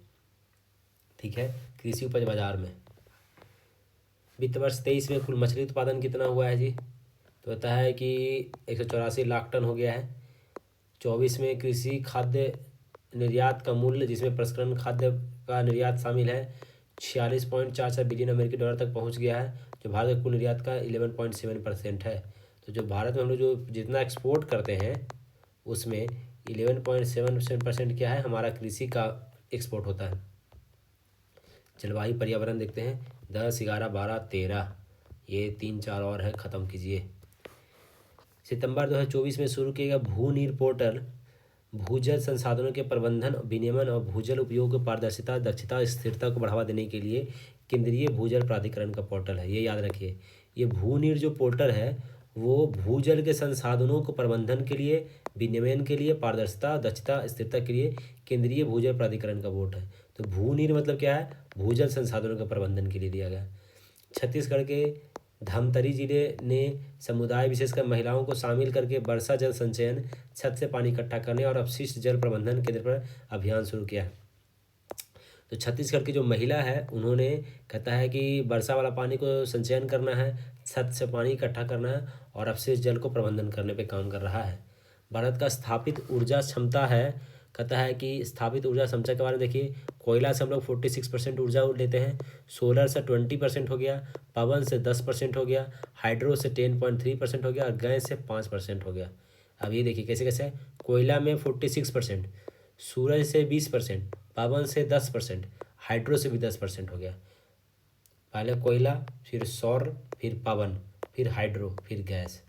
ठीक है, कृषि उपज बाजार में। वित्त वर्ष 23 में कुल मछली उत्पादन कितना हुआ है जी, तो बताया है कि 184 लाख टन हो गया है। 24 में कृषि खाद्य निर्यात का मूल्य, जिसमें प्रसंस्करण खाद्य का निर्यात शामिल है, 46.44 बिलियन अमेरिकी डॉलर तक पहुंच गया है, जो भारत के कुल निर्यात का 11.7% है। तो जो भारत में हम लोग जो जितना एक्सपोर्ट करते हैं उसमें 11.7% क्या है, हमारा कृषि का एक्सपोर्ट होता है। जलवायु पर्यावरण देखते हैं, 10, 11, 12, 13, ये 3, 4 और है, ख़त्म कीजिए। सितंबर 2024 में शुरू किया गया भूनीर पोर्टल भूजल संसाधनों के प्रबंधन, विनियमन और भूजल उपयोग को पारदर्शिता, दक्षता और स्थिरता को बढ़ावा देने के लिए केंद्रीय भूजल प्राधिकरण का पोर्टल है। ये याद रखिए, ये भूनीर जो पोर्टल है वो भूजल के संसाधनों को प्रबंधन के लिए, विनियमन के लिए, पारदर्शिता, दक्षता, स्थिरता के लिए केंद्रीय भूजल प्राधिकरण का बोर्ड है। तो भूनीर मतलब क्या है, भूजल संसाधनों के प्रबंधन के लिए दिया गया। छत्तीसगढ़ के धमतरी जिले ने समुदाय विशेषकर महिलाओं को शामिल करके वर्षा जल संचयन, छत से पानी इकट्ठा करने और अपशिष्ट जल प्रबंधन केंद्र पर अभियान शुरू किया। तो छत्तीसगढ़ की जो महिला है उन्होंने, कहता है कि वर्षा वाला पानी को संचयन करना है, छत से पानी इकट्ठा करना है और अपशिष्ट जल को प्रबंधन करने पे काम कर रहा है। भारत का स्थापित ऊर्जा क्षमता है, कहता है कि स्थापित ऊर्जा क्षमता के बारे में देखिए, कोयला से हम लोग 46% ऊर्जा लेते हैं, सोलर से 20% हो गया, पवन से 10% हो गया, हाइड्रो से 10.3% हो गया और गैस से 5% हो गया। अब ये देखिए कैसे कैसे, कोयला में 46%, सूरज से 20%, पवन से 10%, हाइड्रो से भी 10% हो गया। पहले कोयला, फिर सौर, फिर पवन, फिर हाइड्रो, फिर गैस।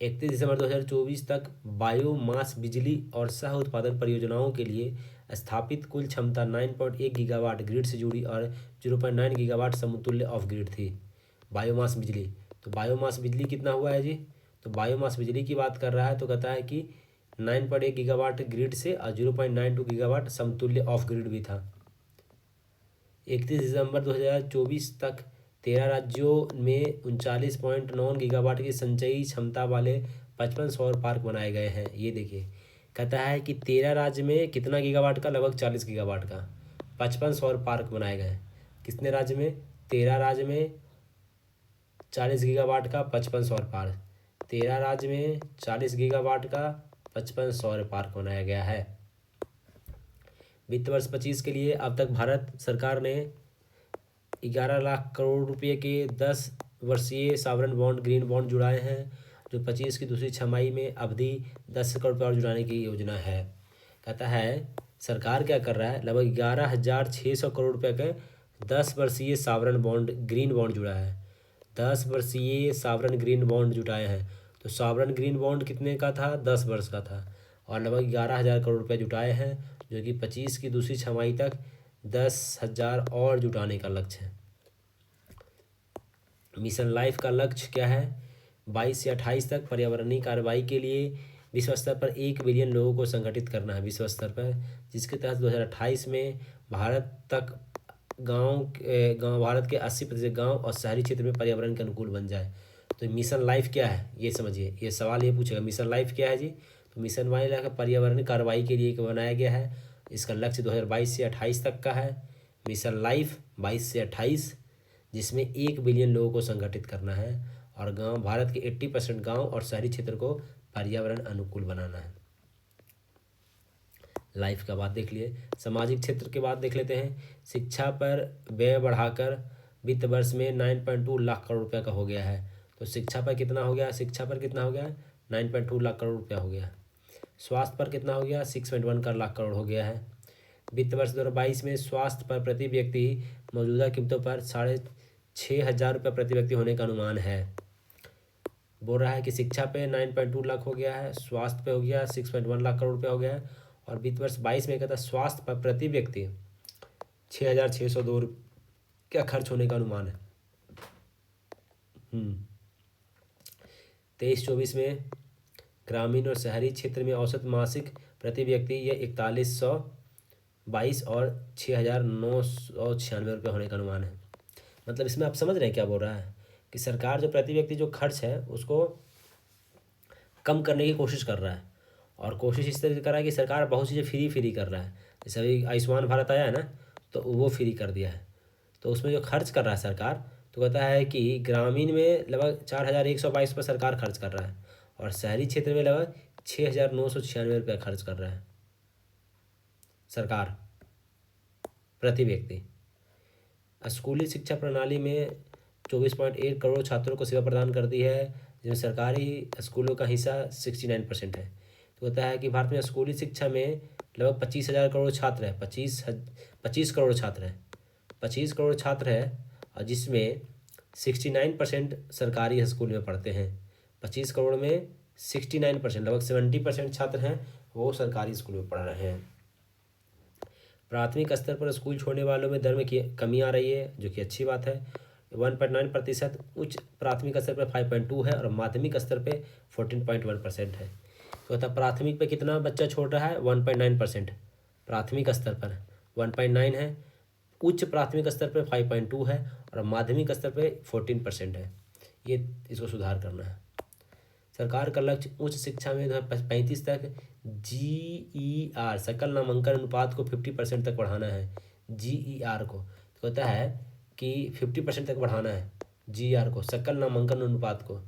31 दिसंबर 2024 तक बायोमास बिजली और सह उत्पादन परियोजनाओं के लिए स्थापित कुल क्षमता 9.1 गीगावाट ग्रिड से जुड़ी और 0.9 गीगावाट समतुल्य ऑफ ग्रिड थी। बायोमास बिजली, तो बायोमास बिजली कितना हुआ है जी, तो बायोमास बिजली की बात कर रहा है, तो कहता है कि 9.1 गीगावाट ग्रिड से और 0.92 गीगावाट समतुल्य ऑफ ग्रिड भी था। 31 दिसंबर 2024 तक 13 राज्यों में 39.9 गीगावाट की संचयी क्षमता वाले 55 सौर पार्क बनाए गए हैं। ये देखिए, कहता है कि 13 राज्य में कितना गीगावाट का, लगभग 40 गीगावाट का 55 सौर पार्क बनाए गए हैं। कितने राज्य में, 13 राज्य में 40 गीगावाट का 55 सौर पार्क, 13 राज्य में 40 गीगावाट का 55 सौर पार्क बनाया गया है। वित्त वर्ष 25 के लिए अब तक भारत सरकार ने 11 लाख करोड़ रुपए के 10 वर्षीय सॉवरेन बॉन्ड, ग्रीन बॉन्ड जुड़ाए हैं, जो 25 की दूसरी छमाही में अवधि 10 करोड़ रुपये और जुड़ाने की योजना है। कहता है सरकार क्या कर रहा है, लगभग 11,600 करोड़ रुपये के 10 वर्षीय सॉवरेन बॉन्ड, ग्रीन बॉन्ड जुड़ा है। 10 वर्षीय सॉवरेन ग्रीन बॉन्ड जुटाए हैं। तो सॉवरेन ग्रीन बॉन्ड कितने का था, 10 वर्ष का था और लगभग 11,000 करोड़ रुपये जुटाए हैं, जो कि 25 की दूसरी छमाही तक 10,000 और जुटाने का लक्ष्य है। मिशन लाइफ का लक्ष्य क्या है, 22 से 28 तक पर्यावरणीय कार्रवाई के लिए विश्व स्तर पर 1 बिलियन लोगों को संगठित करना है विश्व स्तर पर, जिसके तहत 2028 में भारत तक गांव भारत के 80% गांव और शहरी क्षेत्र में पर्यावरण के अनुकूल बन जाए। तो मिशन लाइफ क्या है ये समझिए, ये सवाल ये पूछेगा मिशन लाइफ क्या है जी। तो मिशन लाइफ पर्यावरण कार्रवाई के लिए एक बनाया गया है। इसका लक्ष्य 2022 से 28 तक का है। मिशन लाइफ 22 से 28, जिसमें 1 बिलियन लोगों को संगठित करना है और भारत के 80% गाँव और शहरी क्षेत्र को पर्यावरण अनुकूल बनाना है। लाइफ का बात देख लिए। सामाजिक क्षेत्र के बात देख लेते हैं। शिक्षा पर व्यय बढ़ाकर वित्त वर्ष में 9.2 लाख करोड़ रुपया का हो गया है। तो शिक्षा पर कितना हो गया, शिक्षा पर कितना हो गया, 9.2 लाख करोड़ रुपया हो गया। स्वास्थ्य पर कितना हो गया, 6.1 लाख करोड़ हो गया है। वित्त वर्ष 2022 में स्वास्थ्य पर प्रति व्यक्ति मौजूदा कीमतों पर 6,500 रुपये प्रति व्यक्ति होने का अनुमान है। बोल रहा है कि शिक्षा पे 9.2 लाख हो गया है, स्वास्थ्य पे हो गया 6.1 लाख करोड़ रुपया हो गया है, और वित्त वर्ष 22 में कहता स्वास्थ्य पर प्रति व्यक्ति 6,602 रुपया खर्च होने का अनुमान है। 23-24 में ग्रामीण और शहरी क्षेत्र में औसत मासिक प्रति व्यक्ति ये 4122 और 6,996 रुपये होने का अनुमान है। मतलब इसमें आप समझ रहे हैं क्या बोल रहा है कि सरकार जो प्रति व्यक्ति जो खर्च है उसको कम करने की कोशिश कर रहा है, और कोशिश इस तरह से कर रहा है कि सरकार बहुत चीज़ें फ्री कर रहा है। जैसे अभी आयुष्मान भारत आया है ना, तो वो फ्री कर दिया है। तो उसमें जो खर्च कर रहा है सरकार, तो कहता है कि ग्रामीण में लगभग 4,122 पर सरकार खर्च कर रहा है और शहरी क्षेत्र में लगभग 6,996 रुपया खर्च कर रहा है सरकार प्रति व्यक्ति। स्कूली शिक्षा प्रणाली में 24.1 करोड़ छात्रों को सेवा प्रदान करती है, जिसमें सरकारी स्कूलों का हिस्सा 69% है। तो होता है कि भारत में स्कूली शिक्षा में लगभग 25,000 करोड़ छात्र है, 25 करोड़ छात्र हैं, 25 करोड़ छात्र है, और जिसमें 69% सरकारी स्कूल में पढ़ते हैं। 25 करोड़ में 69%, लगभग 70% छात्र हैं वो सरकारी स्कूल में पढ़ रहे हैं। प्राथमिक स्तर पर स्कूल छोड़ने वालों में दर में कमी आ रही है, जो कि अच्छी बात है। 1.9%, उच्च प्राथमिक स्तर पर 5.2 है और माध्यमिक स्तर पे 14.1% है। तो होता प्राथमिक पे कितना बच्चा छोड़ रहा है, 1.9%। प्राथमिक स्तर पर 1.9 है, उच्च प्राथमिक स्तर पर 5.2 है और माध्यमिक स्तर पर 14% है। ये इसको सुधार करना है। सरकार का लक्ष्य उच्च शिक्षा में 2035 तक GER सकल नामांकन अनुपात को 50% तक बढ़ाना है। GER को तो कहता है कि 50% तक बढ़ाना है GER को, सकल नामांकन अनुपात को।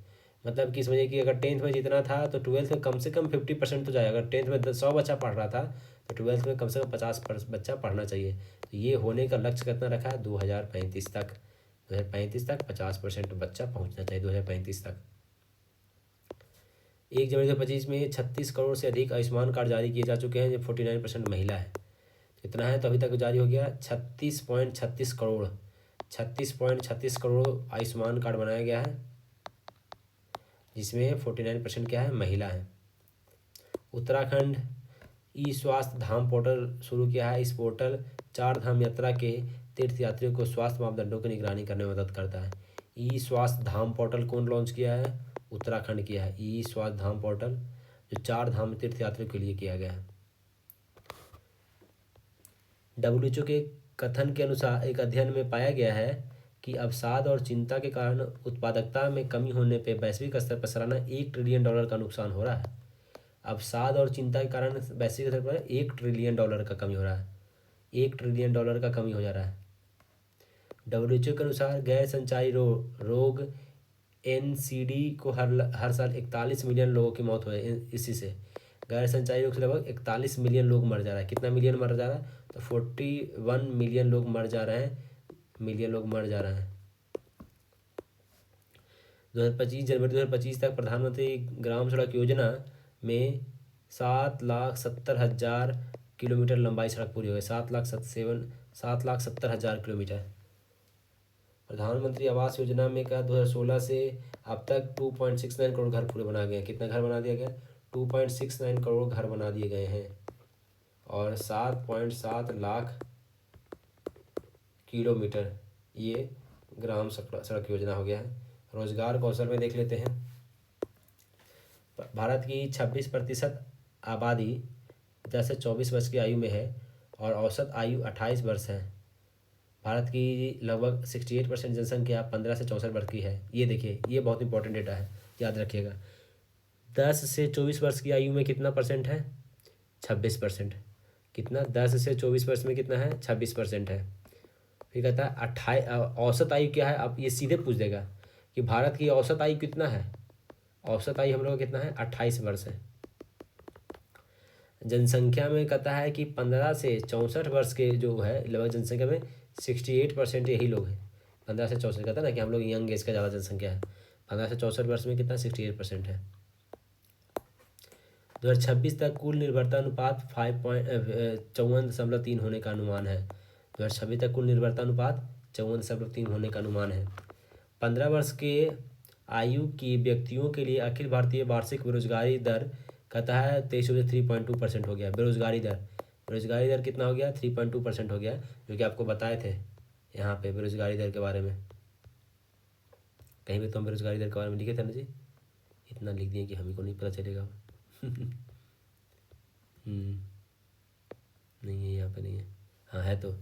मतलब कि समझिए कि अगर 10th में जितना था तो 12th में कम से कम 50% तो जाएगा। अगर 10th में 100 बच्चा पढ़ रहा था तो 12th में कम से कम 50 बच्चा पढ़ना चाहिए। तो ये होने का लक्ष्य कितना रखा है, 2035 तक। 2035 तक 50% बच्चा पहुँचना चाहिए 2035 तक। 1 जनवरी 2025 में 36 करोड़ से अधिक आयुष्मान कार्ड जारी किए जा चुके हैं, जो 49% महिला है। कितना है तो अभी तक जारी हो गया 36.36 करोड़, 36.36 करोड़ आयुष्मान कार्ड बनाया गया है, जिसमें 49% क्या है, महिला है। उत्तराखंड ई स्वास्थ्य धाम पोर्टल शुरू किया है। इस पोर्टल 4 धाम यात्रा के तीर्थयात्रियों को स्वास्थ्य मापदंडों की निगरानी करने में मदद करता है। ई स्वास्थ्य धाम पोर्टल कौन लॉन्च किया है, उत्तराखंड किया है। ई स्वास्थ्य धाम पोर्टल जो 4 धाम तीर्थयात्रियों के लिए किया गया है। WHO के कथन के अनुसार एक अध्ययन में पाया गया है कि अवसाद और चिंता के कारण उत्पादकता में कमी होने पर वैश्विक स्तर पर सालाना $1 ट्रिलियन का नुकसान हो रहा है। अवसाद और चिंता के कारण वैश्विक स्तर पर $1 ट्रिलियन का कमी हो रहा है, $1 ट्रिलियन का कमी हो जा रहा है। WHO के अनुसार गैर संचारी रोग NCD को हर साल 41 मिलियन लोगों की मौत हो है। इसी से गैर संचारी रोग से लगभग 41 मिलियन लोग मर जा रहा है। कितना मिलियन मर जा रहा है, तो 41 मिलियन लोग मर जा रहे हैं, मिलियन लोग मर जा रहे हैं। 2025 जनवरी 2025 तक प्रधानमंत्री ग्राम सड़क योजना में 7,70,000 किलोमीटर लंबाई सड़क पूरी हो गई। 7,70,000 किलोमीटर। प्रधानमंत्री आवास योजना में का 2016 से अब तक 2.69 करोड़ घर पूरे बना गए हैं। कितना घर बना दिया गया, 2.69 करोड़ घर बना दिए गए हैं, और 7.7 लाख किलोमीटर ये ग्राम सड़क योजना हो गया है। रोजगार कौशल में देख लेते हैं। भारत की 26% आबादी 10 से 24 वर्ष की आयु में है और औसत आयु 28 वर्ष है। भारत की लगभग 68% जनसंख्या 15 से 64 वर्ष की है। ये देखिए, ये बहुत इंपॉर्टेंट डेटा है, याद रखिएगा। 10 से 24 वर्ष की आयु में कितना परसेंट है? 26%। कितना? 10 से 24 वर्ष में कितना है? 26% है। फिर कहता है 28 औसत आयु क्या है? अब ये सीधे पूछ देगा कि भारत की औसत आयु कितना है। औसत आयु हम लोग का कितना है? 28 वर्ष है। जनसंख्या में कहता है कि 15 से 64 वर्ष के जो है लगभग जनसंख्या में 68% यही लोग हैं। 15 से 64 कहता है ना कि हम लोग यंग एज का ज़्यादा जनसंख्या है। 15 से 64 वर्ष में कितना? 68% है। 2026 तक कुल निर्भरता अनुपात 54.3 होने का अनुमान है। 2026 तक कुल निर्भरता अनुपात 54.3 होने का अनुमान है। 15 वर्ष के आयु की व्यक्तियों के लिए अखिल भारतीय वार्षिक बेरोजगारी दर कहता है 3.2% हो गया। बेरोजगारी दर कितना हो गया? 3.2% हो गया, जो कि आपको बताए थे यहाँ पे बेरोजगारी दर के बारे में। कहीं भी तो हम बेरोजगारी दर के बारे में लिखे थे ना जी, इतना लिख दिए कि हमें को नहीं पता चलेगा। नहीं है, यहाँ पे नहीं है। हाँ है तो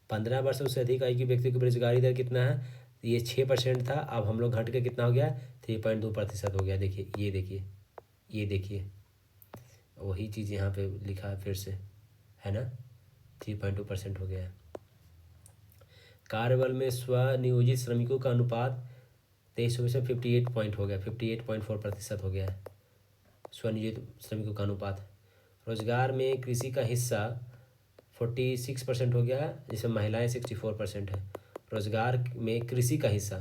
15 वर्ष से अधिक आयु के व्यक्ति की बेरोजगारी दर कितना है? ये 6% था, अब हम लोग घट के कितना हो गया? 3.2% हो गया। देखिए, ये देखिए वही चीज़ यहाँ पे लिखा है फिर से, है ना? 3.2% हो गया है। कार्यबल में स्वनियोजित श्रमिकों का अनुपात 23 से 58 पॉइंट हो गया, 58.4% हो गया है स्वनियोजित श्रमिकों का अनुपात। रोजगार में कृषि का हिस्सा 46% हो गया, जिसमें महिलाएं 64% है। रोजगार में कृषि का हिस्सा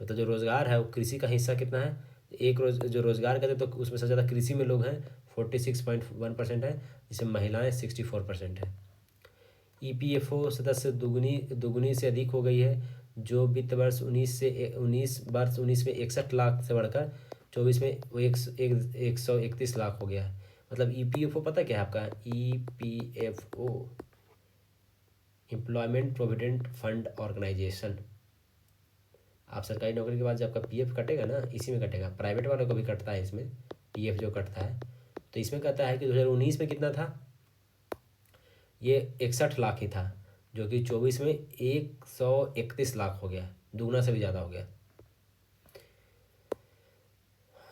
तो जो रोजगार है वो कृषि का हिस्सा कितना है? जो रोजगार करते तो उसमें सबसे ज़्यादा कृषि में लोग हैं, 46.1% है, जिसमें महिलाएं 64% है। EPFO सदस्य दुगुनी से अधिक हो गई है, जो वित्त वर्ष 19 में 61 लाख से बढ़कर 24 में वो 131 लाख हो गया है। मतलब EPFO पता क्या है आपका? EPFO employment provident fund organisation. आप सरकारी नौकरी के बाद जब आपका PF कटेगा ना, इसी में कटेगा। प्राइवेट वालों को भी कटता है इसमें PF जो कटता है। तो इसमें कहता है कि 2019 में कितना था? ये 61 लाख ही था, जो कि 24 में 131 लाख हो गया, दुगना से भी ज़्यादा हो गया।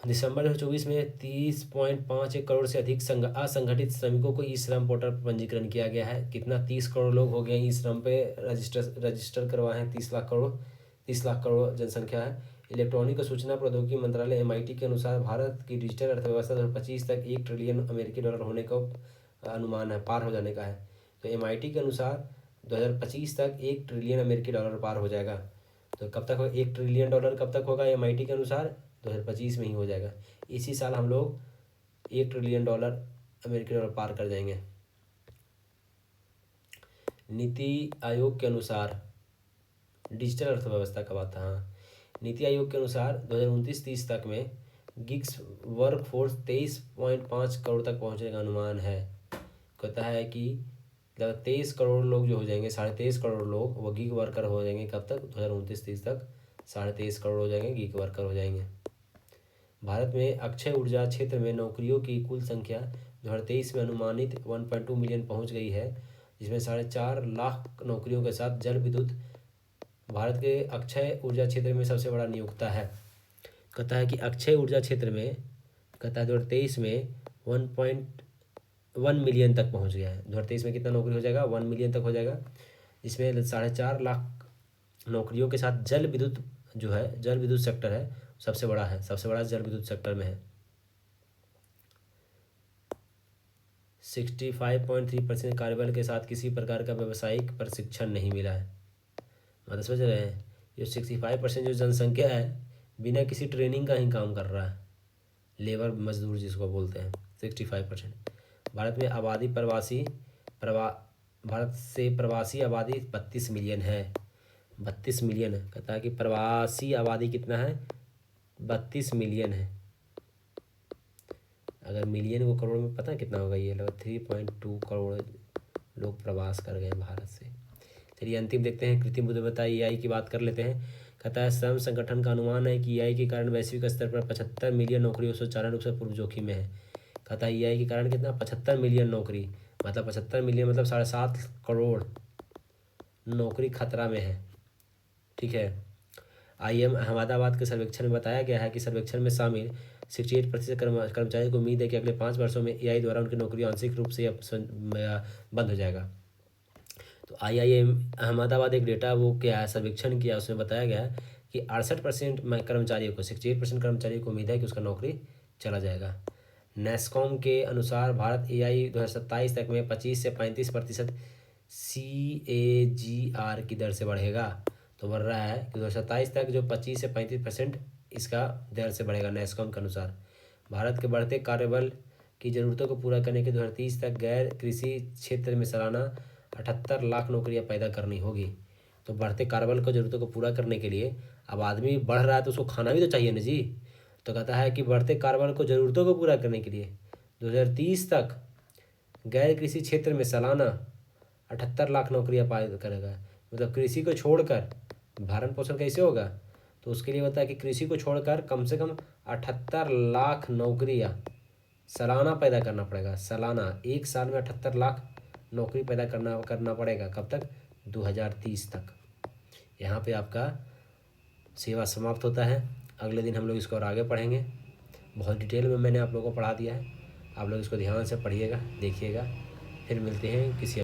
दिसंबर 2024 में 30.51 करोड़ से अधिक असंगठित श्रमिकों को ई श्रम पोर्टल पर पंजीकरण किया गया है। कितना? 30 करोड़ लोग हो गए ई श्रम पे रजिस्टर करवाए हैं। 30 लाख करोड़ जनसंख्या है। इलेक्ट्रॉनिक और सूचना प्रौद्योगिकी मंत्रालय MIT के अनुसार भारत की डिजिटल अर्थव्यवस्था 2025 तक $1 ट्रिलियन होने का अनुमान है, पार हो जाने का है। तो MIT के अनुसार 2025 तक $1 ट्रिलियन पार हो जाएगा। तो कब तक $1 ट्रिलियन कब तक होगा? MIT के अनुसार 2025 में ही हो जाएगा। इसी साल हम लोग $1 ट्रिलियन पार कर जाएंगे। नीति आयोग के अनुसार डिजिटल अर्थव्यवस्था का बात था। हाँ, नीति आयोग के अनुसार 2029-30 तक में गिग्स वर्कफोर्स 23.5 करोड़ तक पहुंचने का अनुमान है। कहता है कि 23 करोड़ लोग जो हो जाएंगे, 23.5 करोड़ लोग वो गिग वर्कर हो जाएंगे। कब तक? 2029-30 तक 23.5 करोड़ हो जाएंगे, गिग वर्कर हो जाएंगे। भारत में अक्षय ऊर्जा क्षेत्र में नौकरियों की कुल संख्या 2023 में अनुमानित 1.2 मिलियन पहुंच गई है, जिसमें 4.5 लाख नौकरियों के साथ जल विद्युत भारत के अक्षय ऊर्जा क्षेत्र में सबसे बड़ा नियोक्ता है। कहता है कि अक्षय ऊर्जा क्षेत्र में कहता है 2023 में 1.1 मिलियन तक पहुंच गया है। 2023 में कितना नौकरी हो जाएगा? 1 मिलियन तक हो जाएगा, जिसमें 4.5 लाख नौकरियों के साथ जल विद्युत जो है, जल विद्युत सेक्टर है, सबसे बड़ा जल विद्युत सेक्टर में है। 65.3% कार्यबल के साथ किसी प्रकार का व्यावसायिक प्रशिक्षण नहीं मिला है। मतलब समझ रहे हैं, जो 65% जो जनसंख्या है बिना किसी ट्रेनिंग का ही काम कर रहा है, लेबर मजदूर जिसको बोलते हैं। 65%। भारत में भारत से प्रवासी आबादी 32 मिलियन है। 32 मिलियन है। कहता है कि प्रवासी आबादी कितना है? 32 मिलियन है। अगर मिलियन को करोड़ में पता है कितना होगा? ये लगभग 3.2 करोड़ लोग प्रवास कर गए भारत से। चलिए अंतिम देखते हैं, कृत्रिम बुद्धिमत्ता AI की बात कर लेते हैं। कहता है श्रम संगठन का अनुमान है कि एआई के कारण वैश्विक स्तर पर 75 मिलियन नौकरियों से चारण रूप से पूर्व जोखिम में है। कहता है एआई के कारण कितना, 75 मिलियन नौकरी, मतलब 75 मिलियन मतलब 7.5 करोड़ नौकरी खतरा में है। ठीक है। IIM अहमदाबाद के सर्वेक्षण में बताया गया है कि सर्वेक्षण में शामिल 68% कर्मचारियों को उम्मीद है कि अगले 5 वर्षों में एआई द्वारा उनकी नौकरी आंशिक रूप से बंद हो जाएगा। तो IIM अहमदाबाद एक डेटा वो क्या है, सर्वेक्षण किया, उसमें बताया गया है कि 68% कर्मचारियों को, 68% कर्मचारियों को उम्मीद है कि उसका नौकरी चला जाएगा। नेस्कॉम के अनुसार भारत एआई 2027 तक में 25 से 35% CAGR की दर से बढ़ेगा। तो बढ़ रहा है कि 2027 तक जो 25 से 35% इसका दर से बढ़ेगा नेस्कॉम के अनुसार। भारत के बढ़ते कार्यबल की ज़रूरतों को पूरा करने के 2030 तक गैर कृषि क्षेत्र में सालाना 78 लाख नौकरियां पैदा करनी होगी। तो बढ़ते कार्यबल को ज़रूरतों को पूरा करने के लिए, अब आदमी बढ़ रहा है तो उसको खाना भी तो चाहिए ना जी। तो कहता है कि बढ़ते कार्यबल को ज़रूरतों को पूरा करने के लिए 2030 तक गैर कृषि क्षेत्र में सालाना 78 लाख नौकरियां पैदा करेगा। मतलब कृषि को छोड़कर भरण पोषण कैसे होगा, तो उसके लिए होता है कि कृषि को छोड़कर कम से कम 78 लाख नौकरियां सालाना पैदा करना पड़ेगा। सालाना, एक साल में 78 लाख नौकरी पैदा करना पड़ेगा। कब तक, 2030 तक। यहाँ पे आपका सेवा समाप्त होता है। अगले दिन हम लोग इसको और आगे पढ़ेंगे। बहुत डिटेल में मैंने आप लोगों को पढ़ा दिया है, आप लोग इसको ध्यान से पढ़िएगा, देखिएगा। फिर मिलते हैं किसी